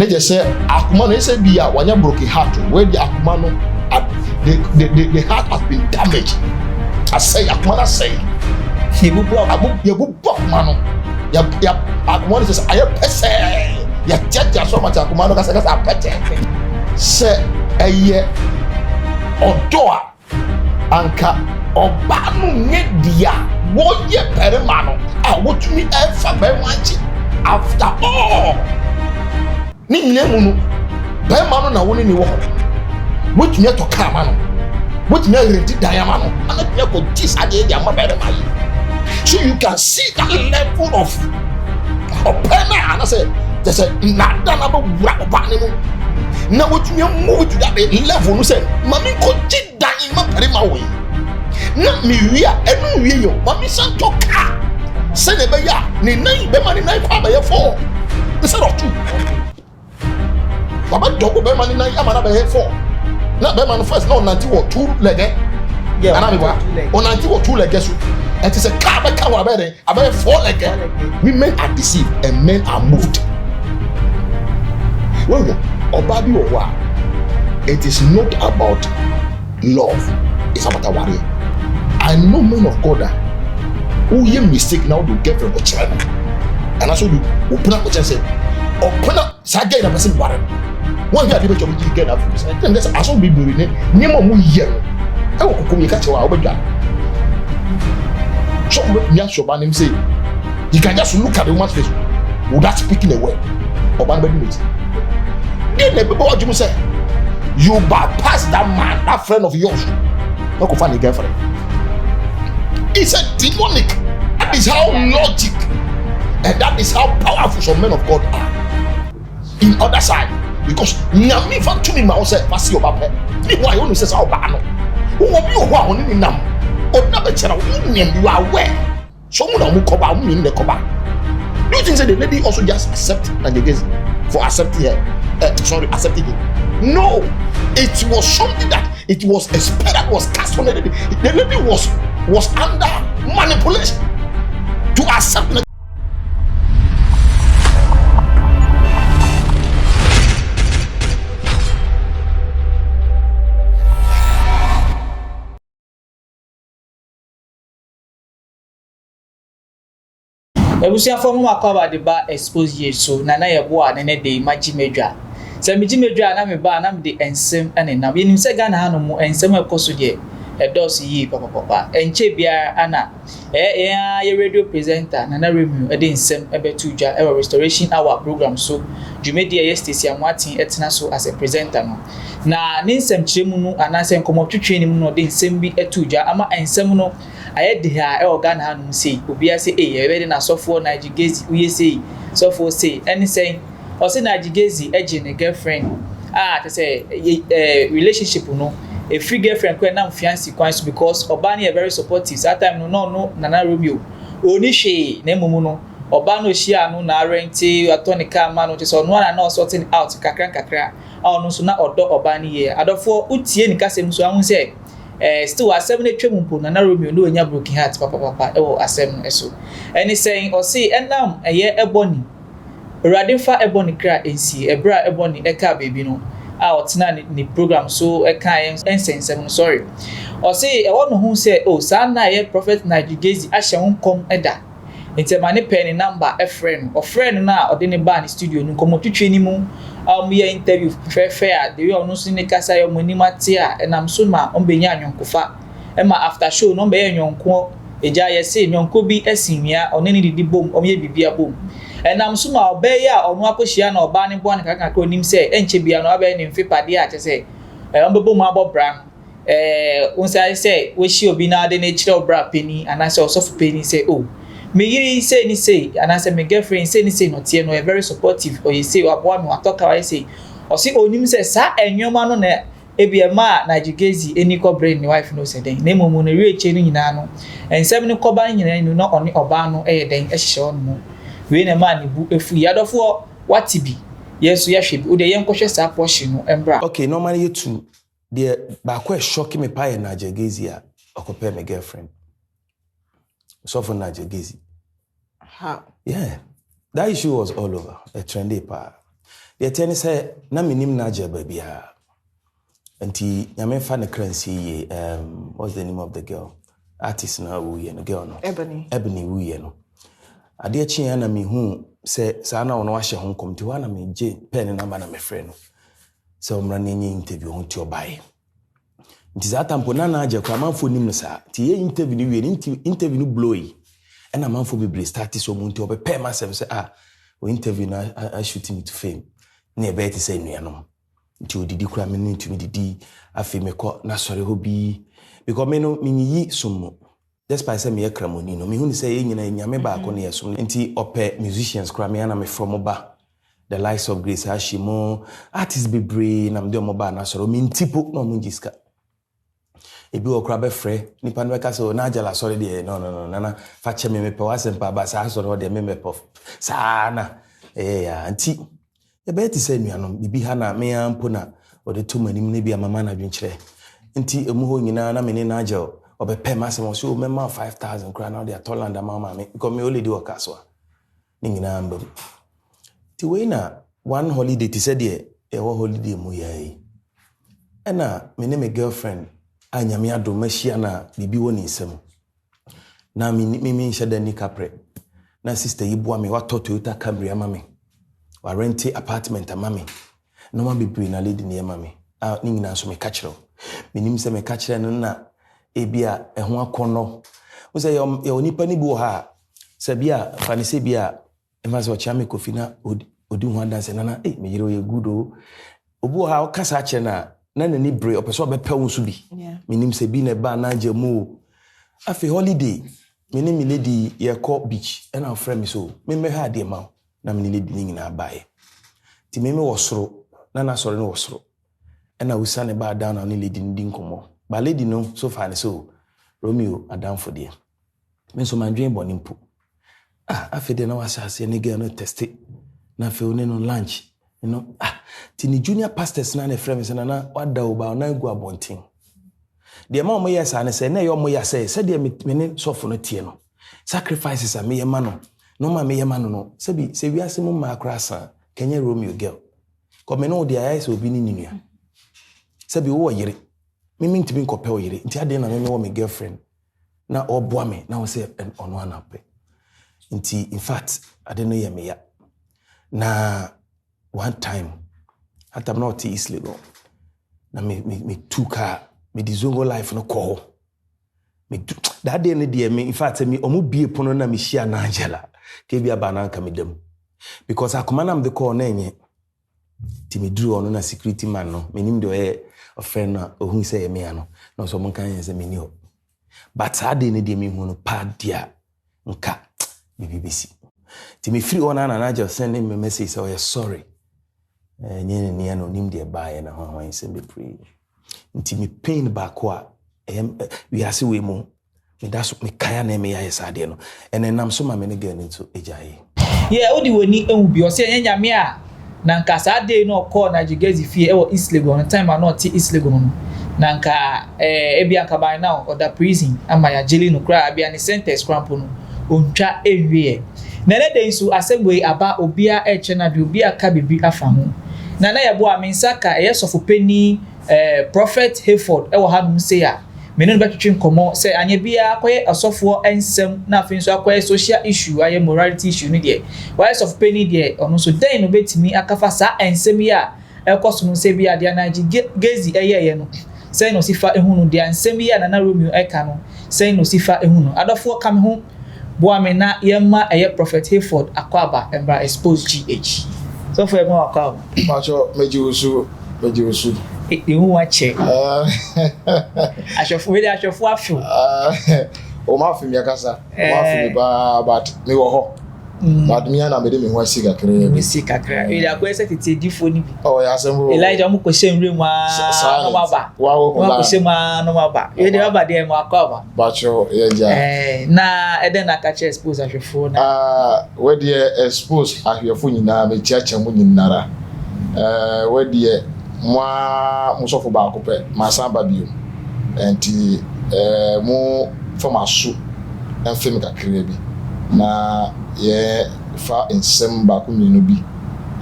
ne just say akuma no say be a wanya broken heart where the akuma no the heart has been damaged. I say akuma na say you akuma no ya akuma says I pese ya jaja so much akuma no kasa pete say eye odo a anka oba no nye dia wo ye perema no a wotumi efa be wanchi after all ni nyemu no perema no na woni ni wo wotumi to ka ma no wotumi renti diama no ana tumi ko dis ade dia ma perema yi. So you can see that level of perema and I say they say na na ba wura oba ni mu na wotumi move to that level no say mami ko di dan ma perema we na mi wia enu wie yo mami san to ka se ne be ya ni nan be ma ni nan kwa ba ye 4 instead of 2 baba dogo be ma ni nan ya ma na be ye 4 na be ma no first no 2 lege yeah ana me wa on 2 lege so it is a car be ka wa be den about 4 lege women are deceived and men are moved. Well, obabi owa, it is not about love, it's about a warrior. I know men of God who hear mistake now to get from the child. And also you open up the chance and open up Saga in a person warrior. One year people to get up from this. And that's also be doing it. Nemo mu year. I will come catch you over there. So me show ban him say you can just look at the woman's face without speaking a word. Oban bedi it. Then the people what you say you bypass that man, that friend of yours. Not go find a girlfriend. It's a demonic. That is how logic and that is how powerful some men of God are. In other side, because nyami fa to me ma say pass your papa. Me why you say how bad no. Who obi o ho oni nam. O na be chera who nyam you are aware. So mu na mu koba mu ni the koba. Do you think say the lady also just accept Najegezi for accepting her? Accepting it? No, it was something that it was a spell that was cast on the lady. The lady was under manipulation to accept it. Ebusia form akwa de ba expose yeso na ye bo a ne de magimedwa se magimedwa na me ba na me de ensem ene na yenim se Ghana ha no mu ensem ekoso de edos yi papa enche bia ana ye radio presenter na review e de ensem ebetu dwa e restoration hour program so dwumedi ye station Martin etena so as a presenter no na ne ensem kiremu no ana se nkomo twetwe ni mu no de ensem bi etu dwa ama ensem no aye de ha e Ghana ha no sei obi ase e be de na sofo Najegezi uye sei sofo sei any say o se Najegezi eje ne girlfriend te say relationship no a free girlfriend kwen na fiancé kwan so because oba na very supportive that time no Nana Romeo oni hwe na mumu no oba no hia no na renti atonica ma no so no na sorting out kakra no so na odo oba ni ye adofo utie ni kasem so ahun say still asem na twem mpo Nana Romeo no nya broken heart papa e wo asem eso any saying or say enam eye eboni radinfa eboni kra ensi ebra eboni eka baby no otena ni program so eka ensensem no sorry or say e wonu hu say oh sa na ye prophet Najegezi ahye honkom eda entemane pen number a friend or friend na odene ba ni studio no komo twetwe ni mu ye interview fair the way onu so ni kasa yo monimate a enam so ma ombenya anyonkofa e ma after show no be anyonko eja ye say nyonko bi asinwia onene didi bom omye bibia bom enam so ma obey a onu akohia na oba ne bo an kaka onim say enche bia no abe ne mfipade a chese ombebo mu abobra unsa say we shi obi na de ne chire obra peni anase osofu peni say oh me yiri say ni say anase me girlfriend say ni say no tie no very supportive or you say aboa me watoka wa say o si onim say sa enwoma no na ebiema Najegezi eni ko brain ni wife no say den na momu no reche ni nyina no ensem ni ko ba nyina ni no oni oba no den ehye ono we na ma ni bu efu yadofo watibi yeso ya hwe o de yenkohwe sa portion no embra. Okay, normally you two the ba kwa shock me pa Najegezi a okope me girlfriend so for Najegezi. How? Yeah, that issue was all over a trendy part. the ten say na minim na je babia anti nyame fa ne currency what's the name of the girl artist na wuye no girl no Ebony wuye no ade chi ya na mi hu se sa na ono ahye ho komti wa na me je pen number na me frɛ no se omra na nyi interview ho ti obae nti za tampo na aje kwa manfo nim no sa ti ye interview ni wie interview no blowy and a manfo be start so mo nti obe ma se o interview na I shooting me to fame na e be ti say nuanom nti odidi kura me no ntumi didi afi me ko na sori ho bi because me no minyi somo despite say me yakramoni no me hu ni say enyina nyame ba ko na yesom nti ope musicians kura me na me from ba the likes of Grace Hashimo artists be brave na me de mo ba na sori me ntipo na mo ngiska ebi okra be frɛ nipa no ka so na agela sori de no na fa che me pe wasempa ba sa sori ho de me pe sa na ya nti e be ti say nuanom bibi ha na me ampo na o de to manim na bia mama na dwenkyerɛ nti emu ho nyina na me ne na agel obe pe masem so me ma 5000 kra na de Atolland mama me because me only do okaso ni nyina mbam ti we na one holiday ti said e wo holiday mu yayi ena me ne me girlfriend anyame ado machia na bibi woni nsem na me nhye da ni kapre na sister yibo me wa Toyota Camry ama me wa rent apartment ama me no ma bibiri na lady ni ama me ni nyina so me kachiro menim se me kachire no na ebia eho akono wo se ye onipa ni bi wo ha se bia fa ne se bia e ma se o chame kofi na odi ho dance na me yire o ye good o obu ha o kasa che na ni bre o peso be pe wo so bi menim se bi na ba na ajamu afi holiday menim mi lady ye ko beach and our friend so me ha de ma na me lady ni na bae ti me wo soro na soro no wo soro na usane ba down na lady ndi nkomo ba lady no so far ne so Romeo adam for there me so mandwen boni mpo afede na wasase ne girl no test na fe oni no lunch you know ti ni junior pastors na ne friends na wada oba na gu abontin de ma mo yes ane se na yo mo yase se de me ne sofo no tie no sacrifices a me ye ma no ma me ye ma no se bi se wi ase mo ma krasa kenye Romeo girl ko me no de ayase obi ni nua se bi wo yire mimi ntimi nkope wo yire nti ade na me wo me girlfriend na oboa me na wo se ono anape nti in fact ade no ye me ya na one time atam na oti East Legon na me tuka me dizongo life no call me that day ne de me in fact me omo bie pono na me hia na Angela ke bia ba na nka me dem because akoma na me de call na enye ti me duru ono na security man no me nim de a friend na ohun say me ano no so mon kan yen say me ni ho but that day ne de me hu no pa dia nka BBC ti me free ona na just send me message say oh sorry nyene ni ano nim de bae na ho yen say be pray nti me pain back kwa we ase we mu me da so me kaya na me ya yesade no ene nam so ma me ne girl into ejaye odi woni ehu bi o se nyame a na nka saa day no call na Jigezi fie e wo East Legon time na not East Legon no na nka ebia nka by now or the prison ama ya jeli no kra abia ne sentence crampo no ontwa ewie na ne dey so asegwe aba obia eche na bi obia ka bibi afa ho na ya bo amensaka eyesofo pani Prophet Hayford e wo ha no say ya menu be twetwe nkomo say anye bia akoye asofo ensem na afin so akoye social issue aye morality issue ni de why of penny de ono so den no betimi akafa sa ensem ya ekoso no say bia de na Jigezi eye no say no sifa ehunu de ensem ya na Romeo eka no say no sifa ehunu adofo kam ho bo amena yemma eye Prophet Hayford akwaba embra expose GH so for mo akwaba macho meji usu you watch it. Ashofo afu. O ma fi mi akasa. O ma fi mi ba but me wo ho. But me na me de me ho asika kre. Me sika kre. We da kwese tete difo ni bi. Oh ya sembo. Elijah mu ko shemre mu a no baba. Wa wo mu ko shema no baba. We de baba de mu akwa Bacho ye ja. Na eden na catch expose ashofo na. We de expose ahwefo nyina me chiacha mu nyinara. We de moi musofo ba ko pe masamba bio enti mo formasu enfim kakre bi na ye fa ensem ba ko minu bi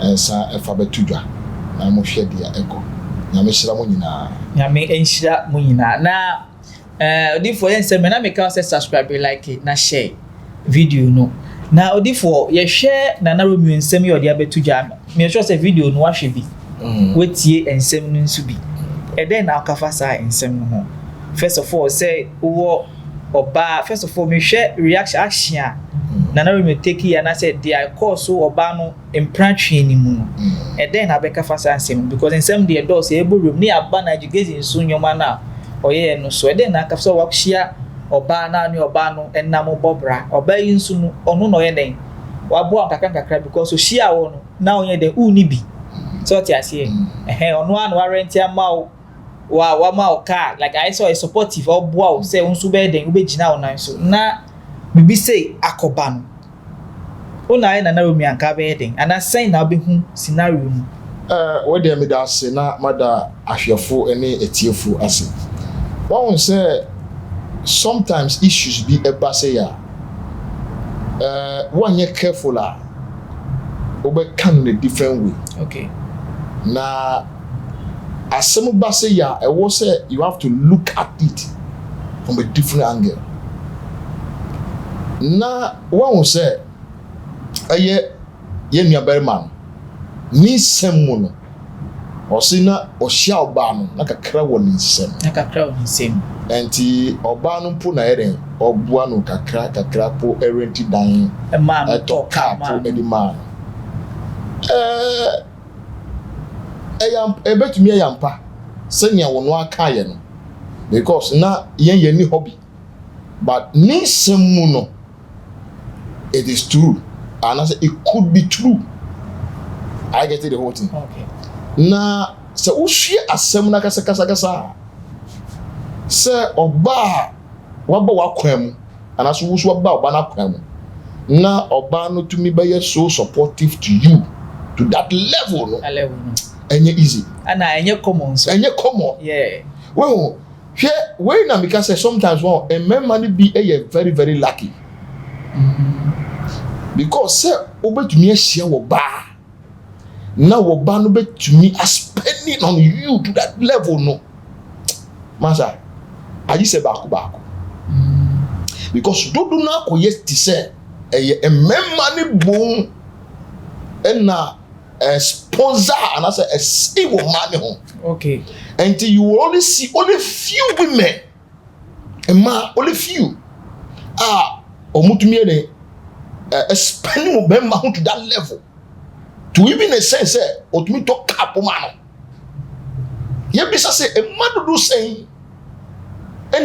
ensa efa betudwa na mo hwe dia eko nyame hyira mo nyina nyame enhyira mo nyina na odifo yen se me na me ka say subscribe, like it, na share video no na odifo ye hwe na na Romeo nsem ye odi abetudwa me sure say video no wa hwe bi wetie ensem no nsu bi then na akafa sa ensem no ho. First of all say wo oba, first of all me share reaction action na na Romeo take ya na say their course oba no imprantwe ni mu no then na beka fa sa ensem because ensem the door say ebo room ni aba na education nsu nyoma na oye no so then na akafa wa hia oba na ni oba no enam bobra oba yi nsu no ono no ye den wa bo kakra because so hia wo no na onye den uni bi so ti ase ono anu wa rent ama wa ma car like I saw a supportive or boa say unsu be den ube gina onan so na bibi say akoba no ona na Romeo anka be den ana say na be hu scenario mu we dey me da ase na mada ahwefo ene etiefo ase won say sometimes issues be eba say ya one ye careful obe can in a different way. Okay. Na asem ba say ya e wo say you have to look at it from a different angle. Na one say ye nua berman ni semu no o si na o hia oba no na kakra wo ni semu enti oba no po na eren obua no kakra po erenti dan e man to ka po edi man ebetumi yampa senya wono aka ye no because na yen ni hobby but ni semu no it is true and I say it could be true. I get the whole thing. Okay. Na se wo hwe asem na kasa se oba waba wakwam ana so wo so oba na kwam na oba no tumi be so supportive to you to that level no enye easy ana enye common so enye common yeah well we na because say sometimes one a man man be very very lucky because say obetumi ahia wo ba na wo ba no betumi spending on you to that level no masa ayi se baako because do na ko yesti say a member ni bon na sponsor and I say a single man home. Okay. Until you will only see only few women only few omutumi ne spending member to that level to even a sense otumi to cap man ye bisa say e man do say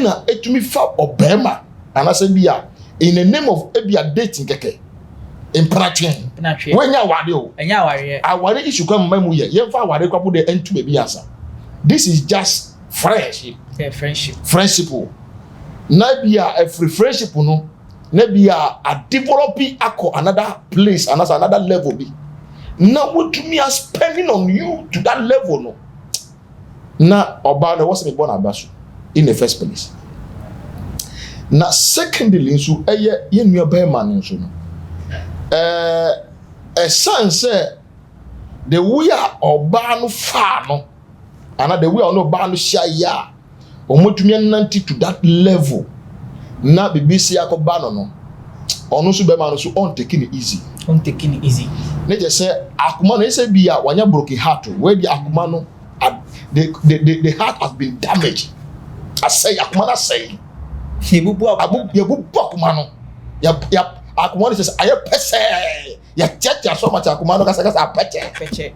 na etumi fa obema and I say bia in the name of ebia dating keke impratien wenya wade o enya ware aware issue kwa mamu ye fa aware kwapo de entu be asa. This is just friendship. Yeah, friendship na bia a free friendship no na bia a developing another place another level be na what me are spending on you to that level no na oba na was me born abasu in the first place. Na secondly nso ye nua be man nso no a sense the way oba no fa no and the way no ba no hia ya omotumi nanti to that level na BBC akoba no ono so be man no so on taking it easy ne je say akuma no say bia wanya broken heart where the akuma no the heart has been damaged. I say akuma na say yebubu akuma no ya akuma no says aye pese ya chacha so much akuma no kasa peche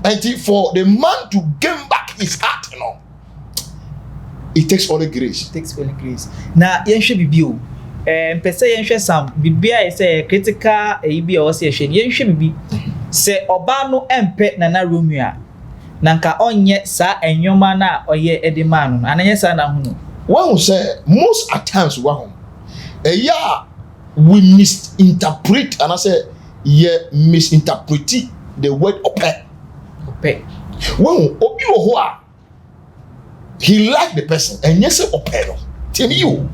and for the man to gain back his heart you know it takes only grace. Na yenhwe bibi o mpese yenhwe sam bibia say critical ebi o say hwe yenhwe bibi se oba no empe na Romeo na nka onye sa enwoma na oye edimanu no ananye sa na hu no one say most at times we misinterpret and I say misinterpret the word ope when obi wo ho he like the person and yes ope no tell you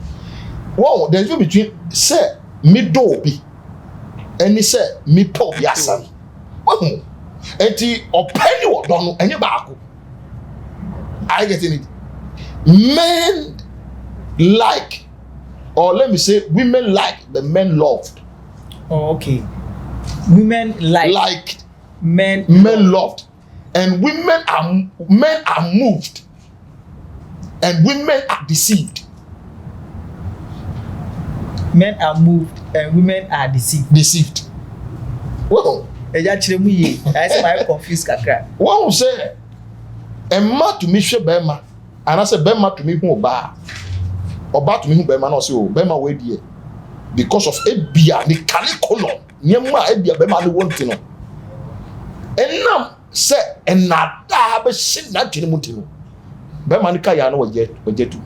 wow there's difference between say me do obi and he say me pop yasan enti openi odono enye baako. I getting it? Men like, or let me say, women like the men loved. Oh, okay. Women liked, men loved, and men are moved, and women are deceived. Men are moved and women are deceived. Deceived. Well, I say I confused kakra. One say, "Emma to me she bema," and I say, "Bema to me who ba." Oba to me who bema no say, "Oh, bema we die," because of ebia ni kalikolon. Nyema ebia bema no want no. Enam say enada be sin na twene mutino. Bema ni kaya no waje tu.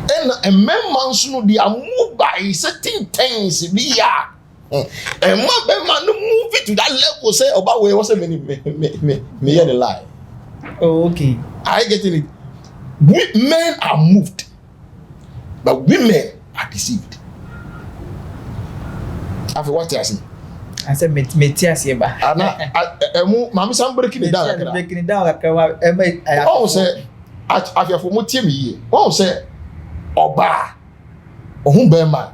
And a man no they are moved by certain things be ya. And man no move it to that level say about where was me hear the lie. Oh, okay. I getting it. Men are moved, but women are deceived. After what I see. I said metias ye ba. Ana mama sam breaking it down. Breaking it down kakra. Oh say after for mo tie me ye. Oh say Oba ohun bema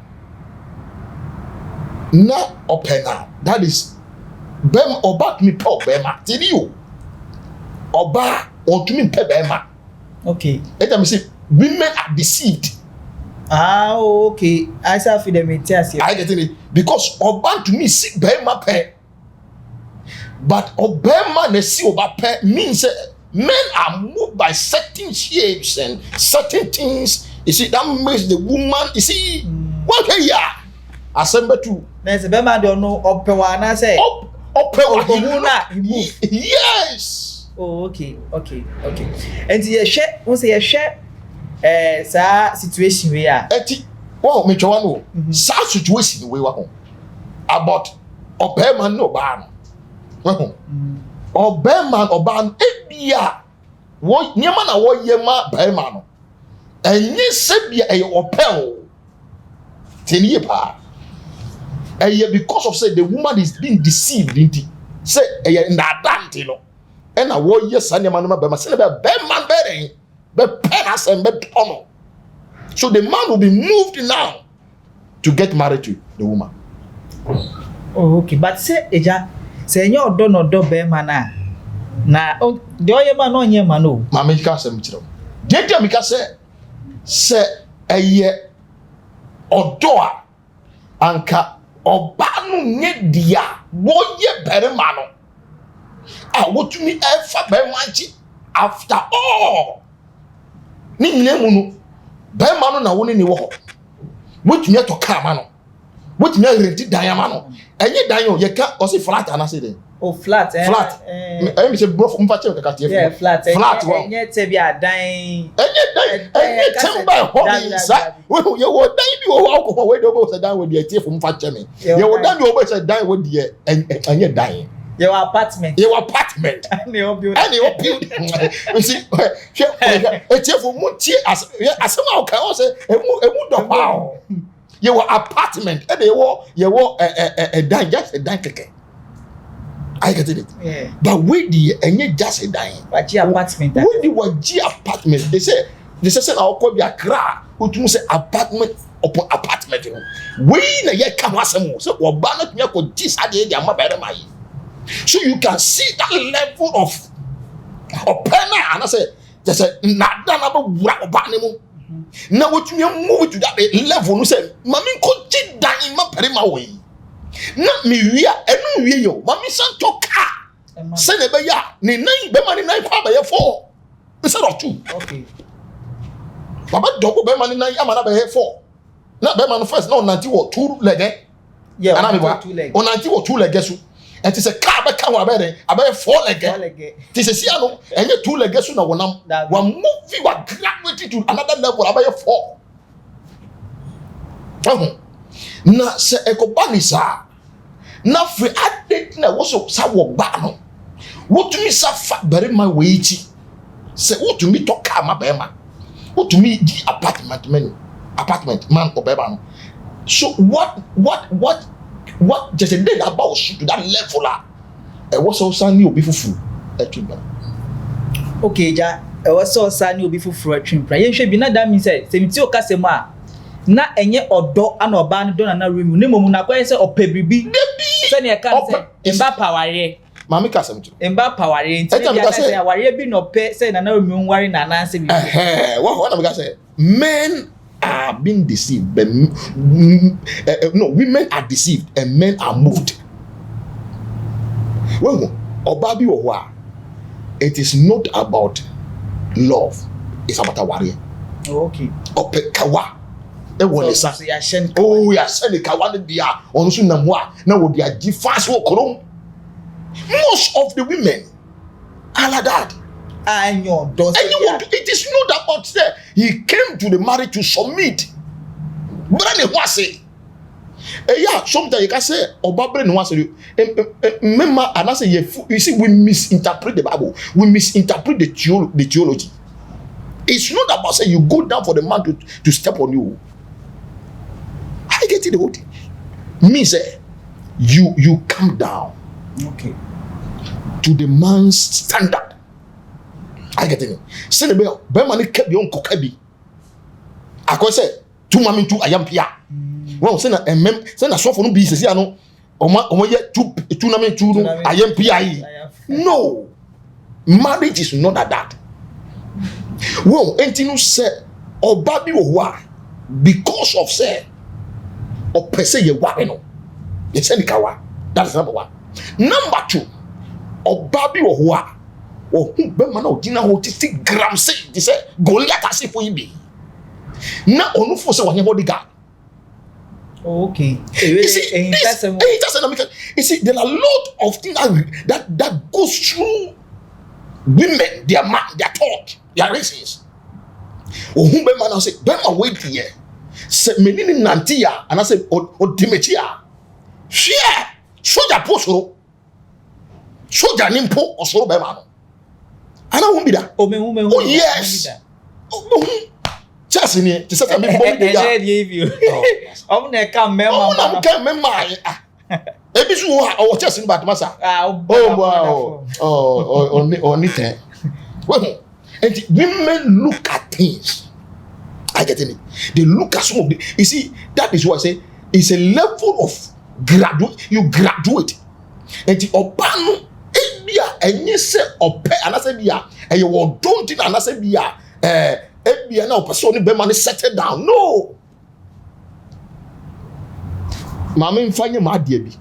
na opena, that is oba to me pe bema tell you oba on to me pe bema. Okay, let me say women are deceived. Okay, I say for them metias. I get it because oba to me see bema pe, but obema na see oba pe means men are moved by certain shapes and certain things. You see, that makes the woman, you see, what here? Assemble too. There's a bema don't know opewana say. Yes. Oh, okay. And you share, once you share, sa situation we are. Eti, well, me chawano. Sa situation we were about obema no ban. Obema oban ebia. Wo nyama na wo yema bema no. Enye sebia eye opel teniye pa eye because of say the woman is being deceived into say eye ndadante no and wo yes anya man ma be ma say be man be pen as and be tono, so the man will be moved now to get married to the woman. Oh, okay, but say eja say enye odo no do be man na de oye man no nye man o ma me ka sem kiro je me ka say eye odo a anka oba no nye dia wo ye bere ma no a wotumi efa be manchi after all ni nyemu no be ma no na woni ni wo ho wotumi to ka ma no wotumi renti dan ma no enye dan yo ye ka o se flat anase den. Oh, flat. Flat. I say bro from flat kaka tie. Yeah, flat. Flat one. Enye te bi adan. Enye temba hobby sa. We wo dan bi wo alcohol we do say dan we dey tie from flat me. Ye wo dan bi wo say dan we dey enye dan. Your apartment. And your building. You see, tie from mu tie as asema o kan say emu do pa. Your apartment and ye dan just a dan keke. I get it. Yeah. But we the enye just a dying. But your apartment. We the waji apartment. They say I'll call be a cra. Who say apartment upon apartment. We na ye come asem. So we ban me ko dis ade dia ma bere mai. So you can see that level of opena and I say just na na ba wura oba ne mu. Na wotumi move to that level no say mami ko ji dan ma bere ma we. Na mi wia enu wie yo mami santo ka se ne be ya ne nan be ma ne nan kwa ba ye 4 instead of 2. Okay, baba dogo be ma ne nan ama na be ye 4 na be ma no first na 2 lege. Yeah, ana me ba 2 lege so and it say car be ka wa be den abe 4 lege ti se sia no enye 2 lege so na wonam wa move wa graduate to another level abe ye 4. Na se ekobani sa na free adent na wo so sa wo ba no wotumi sa fa bere ma weiti se wotumi to ka ma be ma wotumi di apartment man obeba no. So what what just a day about to that level was also new before food okay ja was also new before fruit trimper yen hwe bi na that means say semiti okasem a na enye odo ana oba no don na room ne momu na kwese opebribi se ne ka se mba paware mami kasem tu mba paware nti ya say aware bi no pe se na room nware na na se bi what am I say men are being deceived but no women are deceived and men are moved well obabi wo it is not about love, it's about a warrior. Okay. Ope kawa. E wole sa. Oh, we are sending kawa dia. Onu su namwa. Na wo dia gi fast wo krom. Most of the women are like that. And it is not about say he came to the marriage to submit. Brand what say? Yeah, sometimes you can say obabre no say remember and I say you see we misinterpret the Bible, we misinterpret the theology. It's not about say you go down for the man to step on you. I get it the whole thing. Me say you come down, okay, to the man's standard. I get it. Say the bell be man keep your kokabi. I go say two mami two ayampia. Well, say na so for no be say no omo ye two na me two no ayempia. No, marriage is not like that. Well, entinu say obabi wo because of say or per se ye wa no. Ye say nikawa. That is number 1. Number 2, obabi wo o hu be man o dina ho 50 grams say Goliath asifo yibi. Na onu fo say wanye bodyguard. Okay. You see, there are a lot of things that goes through women, their mind, their thought, their reasons. Oh, who be man say, "Be ma wait here." Say menini nantia, and I say, "O dimetia." Share, soja posoro, soja nimpo osoro be man. And I won't be that. Oh yes. Just in here, just as I'm born you. I'm not come, I'm coming, my. Ebisu or just in bad massa. Oh, wow. Oh, nite. Well, and women look at things. I get it. They look at some of the. You see, that is what I say. It's a level of graduate. You graduate, and the obano. And you say, and I said, yeah, and you don't think, and I said, yeah, ebia na person be man settle down. No. Mama mfanye madie bi.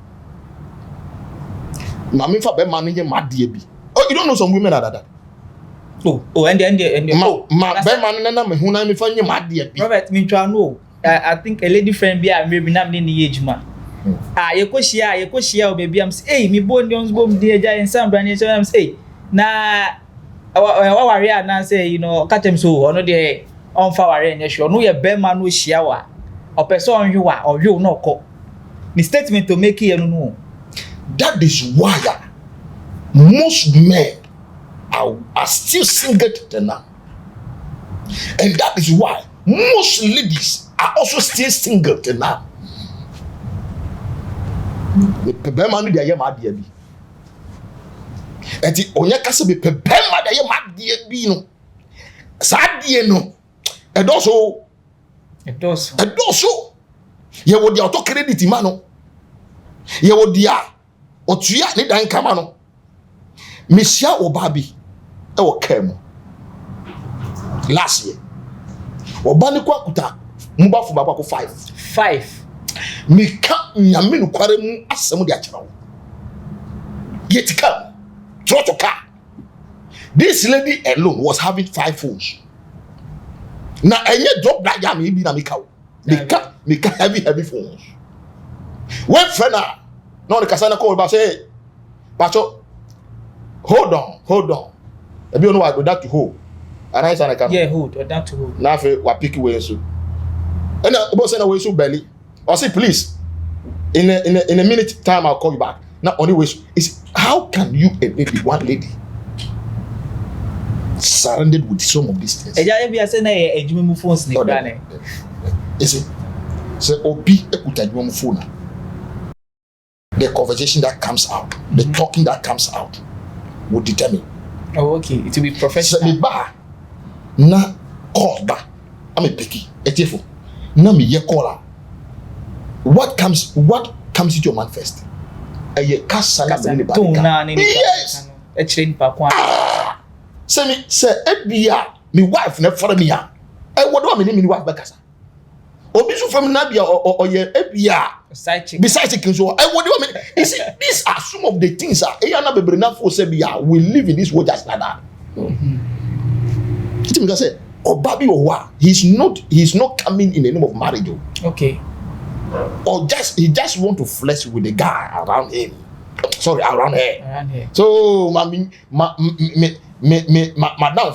Mama mfa be man nye madie bi. Oh, you don't know some women are like that. Oh, and ma be man na me hu na me fanye madie bi. Robert, me twa no. I think a lady friend be am maybe na me ni ejuma. Yekoshia baby am say, hey, me bone ons bom dey ja ensam brand say am say, na wa ware na say, you know, catch him so ono dey on fa ware nya sure no ye be man no hia wa. O person onhwe wa, o hwe no ko. The statement to make here no. That is why most men are still single till now. And that is why most ladies are also still single till now. Pebe manu de ayem ade bi. Enti onye kase be pebe ma de ayem ade bi no. Sa ade no. Edoso. Ye wo dia auto credit ma no. Ye wo dia otua ne dan kama no. Mesia obabi e wo kem. Last year. Obani kwa kuta mbafu baba ko 5. Mika nyame no kware mu asem de akira wo. Yet come. Trotoka. This lady alone was having 5 phones. Na enye drop that jam e bi na mika wo. Mika heavy phones. When friend no the kasana call ba say, "Pacho, hold on. Ebi onu wa go that to hold." And I say na come. Yeah, hold, that to hold. Na fe wa pick way so. And the boss say na way so belly. I say, please, in a minute time, I'll call you back. Now, only way is how can you a baby, one lady, surrounded with some of these things? You see, say, Obi, ekuta phone. the conversation that comes out, the talking that comes out, will determine. Oh, okay. It will be professional. Se me ba na call ba, I'm a picky. Etefo. Na me ye call. What comes into your man first? Eye kasa na me ba. Yes. E train pa kwa. Say ebia me wife na for me a. E wodo me ni wife ba kasa. Obi so from na bia o ye ebia besides chicken so I wodo me. You see, these are some of the things e ya na bebre na for say bia we live in this world just like that. It means say Obabi Owa, he's not coming in the name of marriage. Okay. Or he just want to flesh with the guy around him. Sorry, around her. Around here. So madam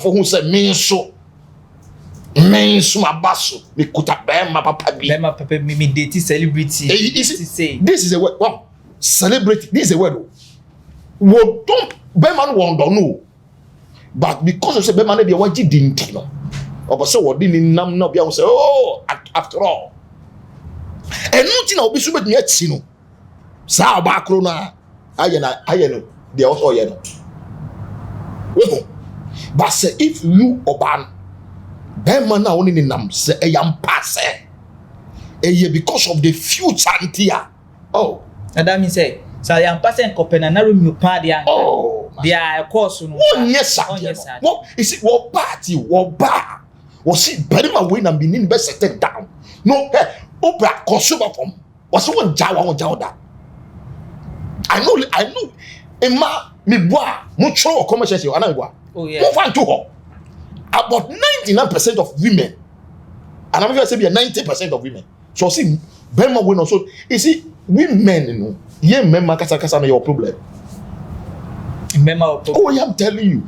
for who said me so mabaso me kuta bema papa bi. Bema papa me date celebrity. This is a word. Wow. Celebrity. This is a word. We don't bema no don't know. But because of say bema na be waji dinti no. Obo say wodi ni nam na bia say oh after all. Enu ti na obi so betumi achi no. Sa ba akro na aye no they also ye no. We but say if you oban bema na oni ni nam say e yam pass e because of the future antia. Oh. And that means say so yam pass en kopena na room you pa dia. Oh. Dia course no. Yes sir. What is it what party what bar? Was see very my way and benin be settle down. No, Oprah consumer from was one jawa that. I know. Emma me boa mucho commercial you ana boa. Oh yeah. Move on to her. About 99% of women, and I'm going to say 90% of women. So see, Bema will also. You see, women, you know, yeah, men kasa na your problem. Oh, yeah, I'm telling you.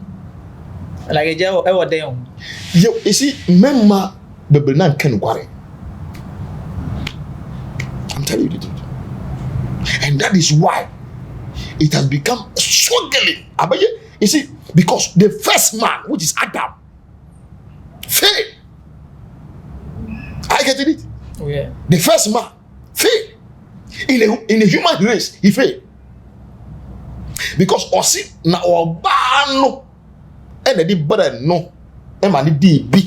Like a jail ever down. You see, memma the benan can worry. I'm telling you the truth. And that is why it has become struggling. You see, because the first man, which is Adam, failed. I get it. Oh yeah. The first man failed. In the human race, he failed. Because osi na oba no and the brother no e ma ni bi.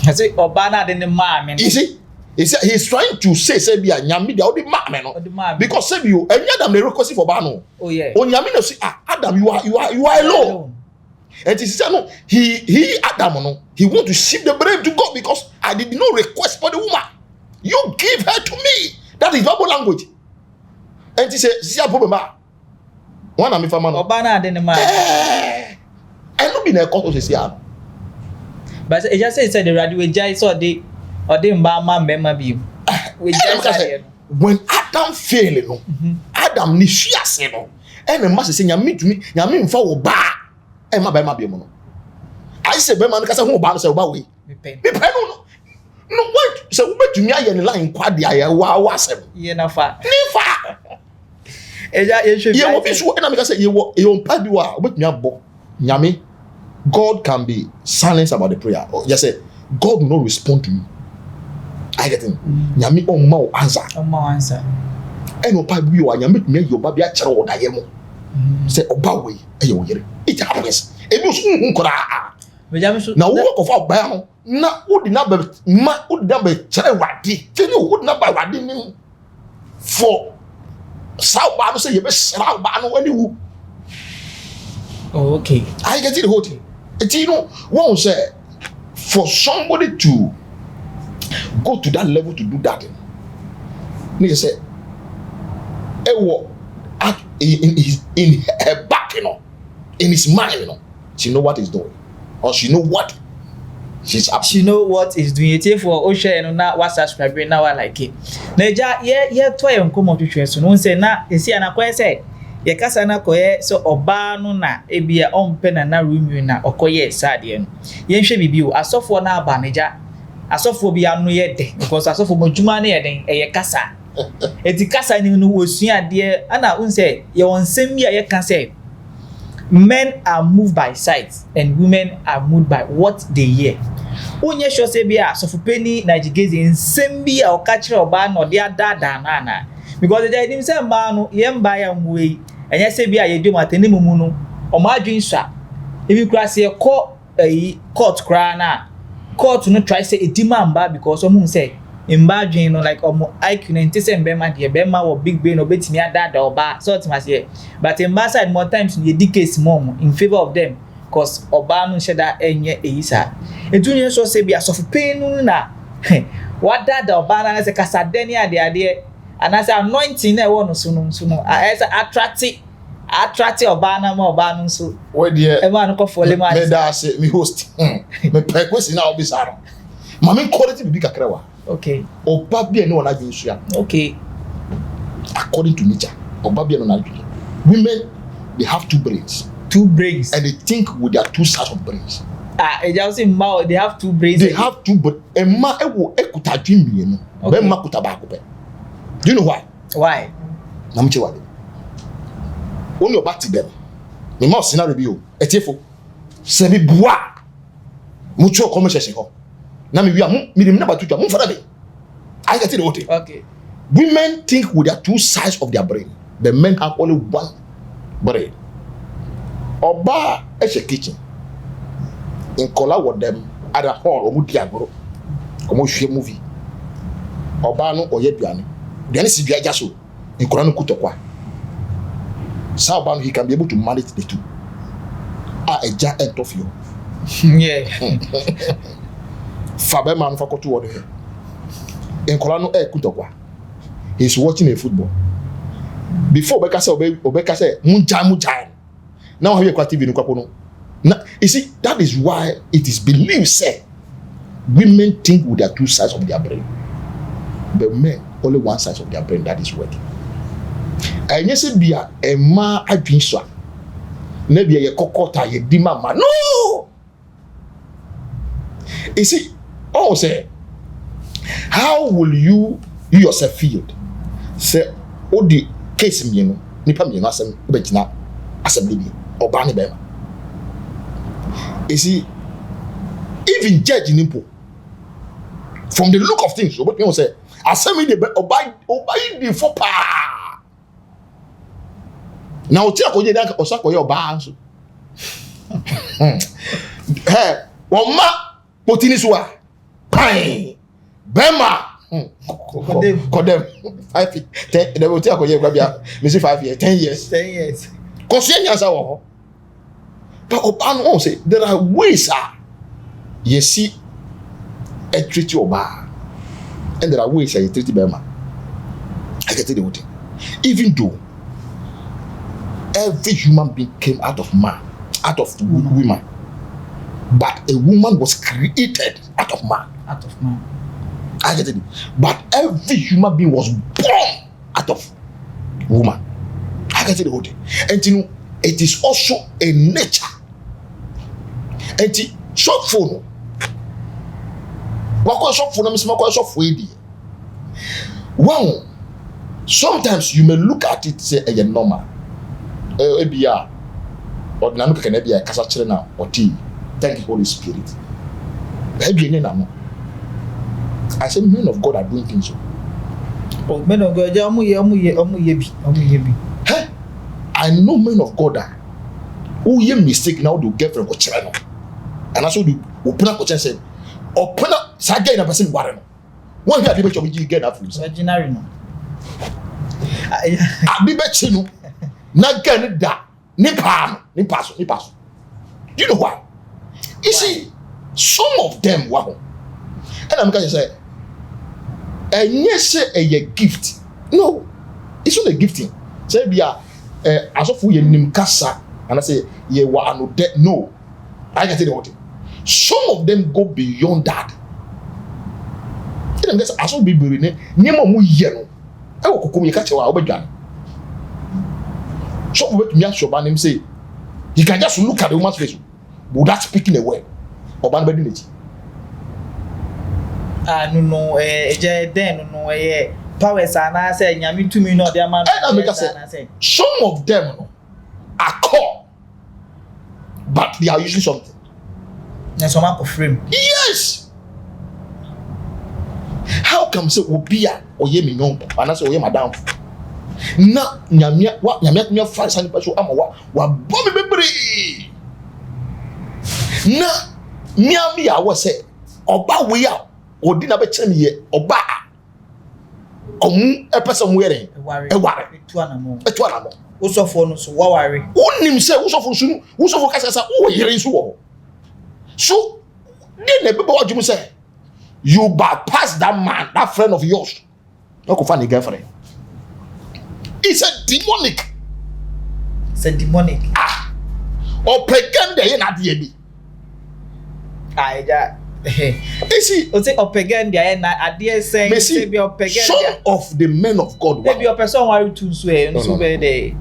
I say oba na de ne ma me. You see, he's trying to say bia nyame dia o di ma me no. Because say you Adam na request for ba no. Oh yeah. O nyame no say Adam you are alone. And he said no, he Adam no, he want to shift the blame to God because I did not request for the woman. You give her to me. That is Bible language. And he said, see a problem. One of my family. Obana de ma. I no be na cause to see am. But it just said the radio we jai so they or they mama member bi. We just when Adam fail no. Adam ni hwiase no. And the master say nyame tumi, nyame mfa wo ba. E ma ba ma bi mo no. I say be ma no kasa ho ba no say wo ba we. Me pen no. No wait, so we betumi aye ne line kwade aye wa asem. Ye na fa. Ni fa. Eja ye hwe. Ye wo bi so na me say ye wo mpa bi wa betumi abo. Nyame God can be silent about the prayer. Or just say God will not respond to you. I get him. Nyame on ma answer. On ma answer. Eno pa bi wa nyame betumi yo ba bi a kire wo da ye mo. Say oba we e ye wo yere. It happens. E bi so hu kora. Na wo ko fa ba ho. Na udi na be ma udi na be chere wadi tini udi na ba wadi ni for sao ba no say ye be sra ba no ani wu. Oh okay, I get it the whole thing. You know one say for somebody to go to that level to do that nigga say in her back, you know, in his mind, you know, she know what he's doing or she know what she's up. She know what is doing it for Osha and na what subscribe now I like it. Na ja ye to ye nkomo twetwe so no say na esi anakwa say ye kasa na koye so oba no na ebia ompe na room na okoye sade no. Ye hwe bibi o asofo na aba na ja. Asofo bi anu ye de because asofo modwuma na ye den ye kasa. Eti kasa ni no osua de ana unse ye wonsem bi a ye ka say men are moved by sight and women are moved by what they hear. Onye sure say bia sofopeni na jigezi nsem bia o ka kire oba na ode adada na because the idea say man no ye mba ya mwei enye se bia ye dum atani mumu no omo adwen swa ebi kura se court kra na court no try say edima mba because omo say mba adwen no like omo IQ no ntise mbema de bema wo big brain obetimi adada oba so it must here but mba side more times ye di case more in favor of them because oba no sheda enye eyisa etunye so se bia sofu pain no na wadada oba na se kasadeni ade and as anointing na wo no so no as attract oba na ma oba no so we dey e ma no ko fole ma me da say me host me pe kwesi na obi saro mama quality bibi kakrewa okay oba bia no na dwen sua okay according to nature oba bia no na dwen women they have two brains and they think with their two sides of brains it just say ma they have two brains they have two but emma ewo ekuta dwen mienu be ma kuta ba ko be. Do you know why namche wale only about them me ma scenario bi o etiefo se bi bua mucho come sheshe ho na me wi am me dem na batutwa mo fara be I get it okay women think with their two sides of their brain the men have only one brain oba e kitchen in color with them at a hall omu diagoro omo hwe movie oba no oyeduane Then see the so in Koranu Kutokwa. Sauban he can be able to manage the two. A giant of you. Yeah. Faber man for to order. In Koranu Kutokwa. He's watching a football. Before Obeka say Munja. Now have you quite TV no. Now you see that is why it is believed say women think with their two sides of their brain. But men only one side of their brain that is working. And yes, be a ma adwin so. Na bia ye kokota ye di mama. No. You see, all say, how will you yourself feel? Say, o the case me no, nipa me no asem obegina assembly bi oba ne bema. You see, even judge nimpo from the look of things, what people say, asemi de obai di fo pa. Na o ti akoje dan osakoye oba so. Woma potini so a. Pai. Bema. Kodem 5 feet. The o ti akoje gba bia, me say 5 years, 10 years. 10 years. Cause yen yansa wo ho. But oba no say there are ways you see a treat your bar, and there are ways I treat Bema. I get the thing. Even though every human being came out of man, out of woman, but a woman was created out of man. I get it. But every human being was born out of woman. I get it. And you know, it is also a nature. And short phone. Wow, sometimes you may look at it say a normal. Ebia or na look can be a kasa chere na oti. Thank you, Holy Spirit. I say men of God are doing things so. Oh, men of God, Hey, I know men of God are who ye mistake now do get from chere no. And also do open up say open up saga na person ware no. One here be chop get that food. Imaginary no. Abi be chi no. Na gan da ni pass. Do you know why? You see, some of them wow. And I'm going to say, and yes, a gift. No, it's not a gifting. Say we are as of we nim kasa, and I say ye wa no debt. No, I can tell you what. Some of them go beyond that. Them guys as of be buried. Nemo mu yeno. I will come catch you obedwan. So we me show ban him say, you can just look at the woman's face without speaking a word. Oban bedi nechi. No, powers and say nyame to me no dey man. Some of them are called, but they are using something. Na some of frame. Yes. How come say obia oye mi nyom and say oye madam na nyamia me fa san pa so ama wa bɔ me bebre na miami a wo se oba we a odi na be kyem ye oba omu epese mu yere eware etu anamo usofo no so waware unim se usofo kasa wo yere so wo so dey na be ba wadwum se you bypass that man, that friend of yours. No go find a girlfriend. It's a demonic. It's a demonic. Or pagan day na die. You see, o say pagan day na adie say say be pagan. Some of the men of God. Maybe your person worry too so so be there.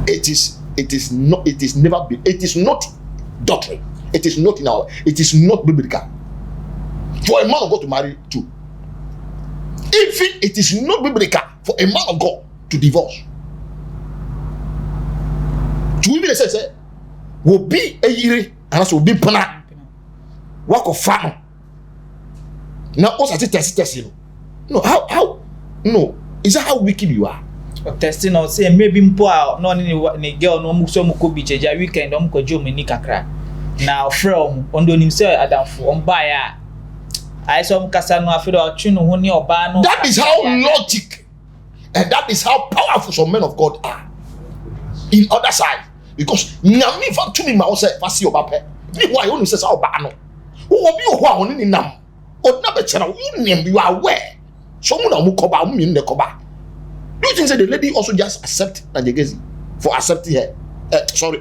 It is not doctrine. It is not biblical. For a man of God to marry two. Even it is not biblical for a man of God to divorce. To even say will be a year and also be pana. Work of fun. Now also test. No, how? No, is that how wicked you are? Testing or say maybe mpo no ni girl no mu so mu ko bi cheja weekend o mu ko jo mani kakra. Now from ondo nim say adamfo on buy a I saw kasa no afido otwe no ho ni oba no. That is how logic and that is how powerful some men of God are. In other side because nyame fa to me ma wo say fa see oba pe. Ni why you say oba no. Wo obi o ho a oni ni nam. O na be chena wo nim you are aware. So mu na mu koba mu mi ne koba. Do you think that the lady also just accept Najegezi for accepting her?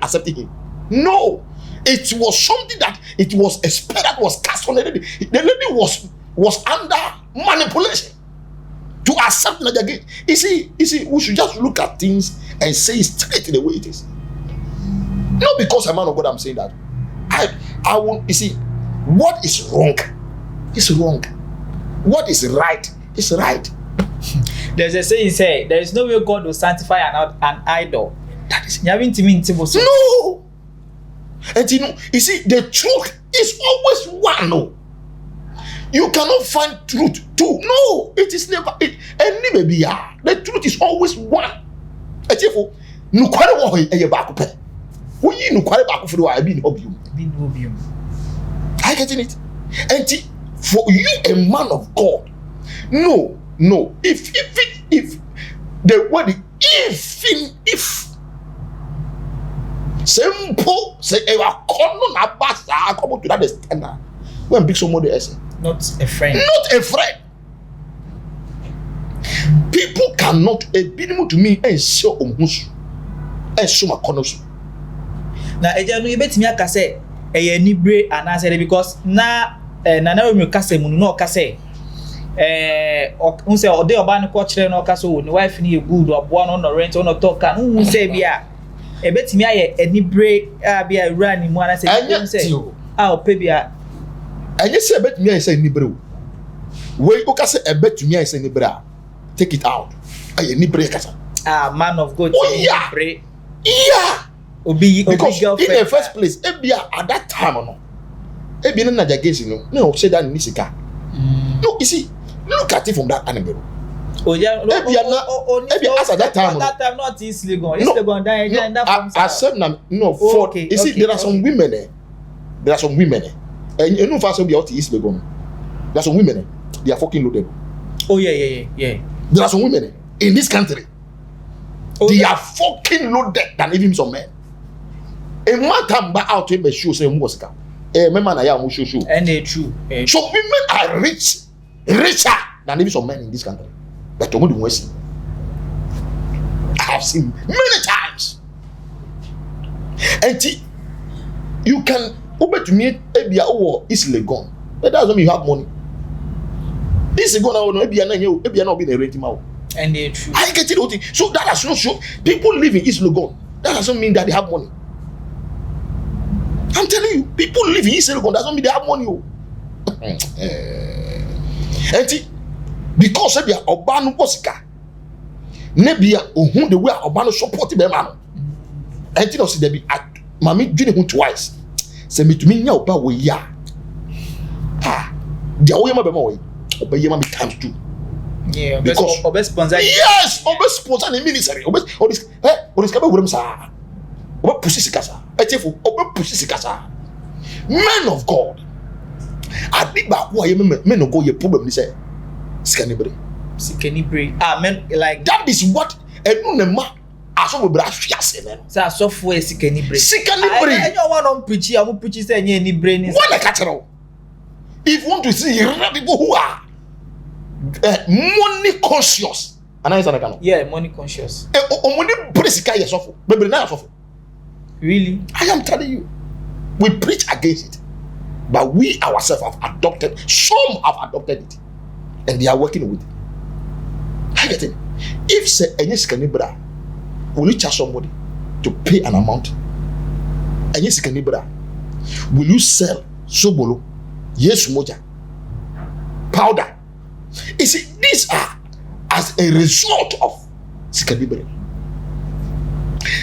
Accepting him? No. It was something that it was a spell that was cast on the lady. The lady was under manipulation to accept Najegezi. You see, we should just look at things and say it straight the way it is. Not because I'm a man of God, I'm saying that. I will. You see, what is wrong is wrong. What is right is right. There's a saying say there is no way God will sanctify an idol. That is no. And you see, the truth is always one. No, you cannot find truth two. No, it is never. And never be. The truth is always one. And if you quite want a back up, who you quite back for I been obium. I get it. And for you, a man of God, no. If the word if simple say ever come na basa come to that extent when big somebody else not a friend people cannot a minimum to me and show omhusu and show makonosu na eja no yebetimi aka say eye nibre anase because na we kase mu no kase unse ode oba ne ko kire no kase wo ni wife ni good obo no rent no talk kan unse bia ebetimi aye enibre bia ewura ni mu anase unse ope bia enye se ebetimi aye se enibre we o kase ebetimi aye se enibre take it out aye enibre kasa man of God enibre because in the first place ebia at that time no ebia na Najegezi no say that ni sika no you see look at it from that angle. As at that time not East Legon. East Legon you see there are some women and you know fast be out East Legon. There are some women they are fucking loaded. Oh yeah. There are some women in this country they are fucking loaded than even some men. A man can buy out him a shoe say musika. Man I am shoe. And they true. So women are richer than even some men in this country. But you won't see. I have seen many times. And you can open to me Ebia or East Legon. But that doesn't mean you have money. This is going to Ebia not being a renting out. And they true. I get it. So that does not show people live in East Legon. That doesn't mean that they have money. I'm telling you, people live in East Legon doesn't mean they have money. And because ebia oba no bosika na bia ohun the way oba no support be man enti no see there be mama dwene hu twice say me to me nya oba wo ya dia wo yema be ma wo oba yema me times two Yeah, because obes sponsor. Yes, obes sponsor the ministry. Obes kabe wuram sa. Obe push sikasa. Etiefo, obe push sikasa. Men of God. Adi ba ko aye men no go ye problem ni say sikanibre. Men like that is what enu ne ma aso bo bra hwiase ne. Say aso fo e sikanibre. Enyo one on preach, am preach say enye ni brain. What like atero. If you want to see people who are money conscious, and I say na yeah, money conscious. Money presika ye sofo. Bebre na sofo. Really? I am telling you. We preach against it. But we ourselves have adopted, some have adopted it. And they are working with it. I get it. If say any scanibra, will you charge somebody to pay an amount? Any scanibra, will you sell sobolo, yes moja, powder? You see, these are as a result of scanibra.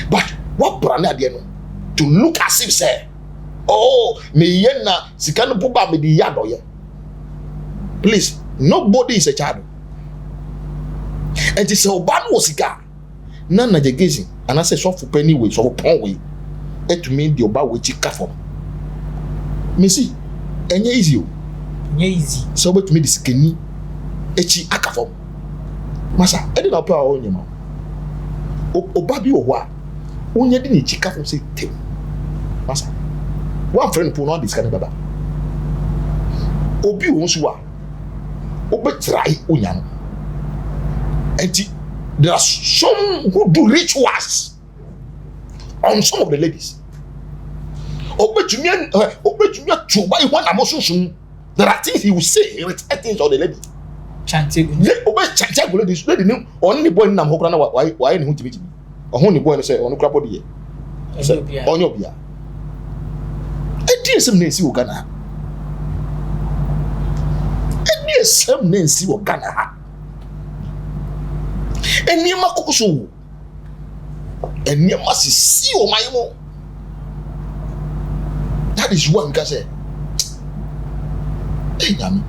But what brand are they to look as if say, oh, me yena sikano puba me di yado ye. Please, nobody is a child. And it's a bad wasika. Nana jegezi, and I say so for penny way, so for pound way. It mean the oba which ka from. Me see, enye easy. Easy. So but me this keni echi aka from. Masa, e dey na pa o nyema. Oba bi o wa. Onye di ni chika from say tem. Masa. One friend put on this kind of baba. Obi won so a. Obi try onyan. And there are some who do rituals on some of the ladies. Obi junior chuba I want amosun. There are things he will say, he will tell things on the lady. Chanting. Obi chanting ladies. Lady name only boy na hokra na why ni hu tibi. Ohun ni boy no say onu kra body ye. Onyo bia. Edi sem na esi wo Ghana. Edi sem na esi wo Ghana. Eniema kokoso. Eniema sisi o mayemo. That is what we can say. Hey, yami.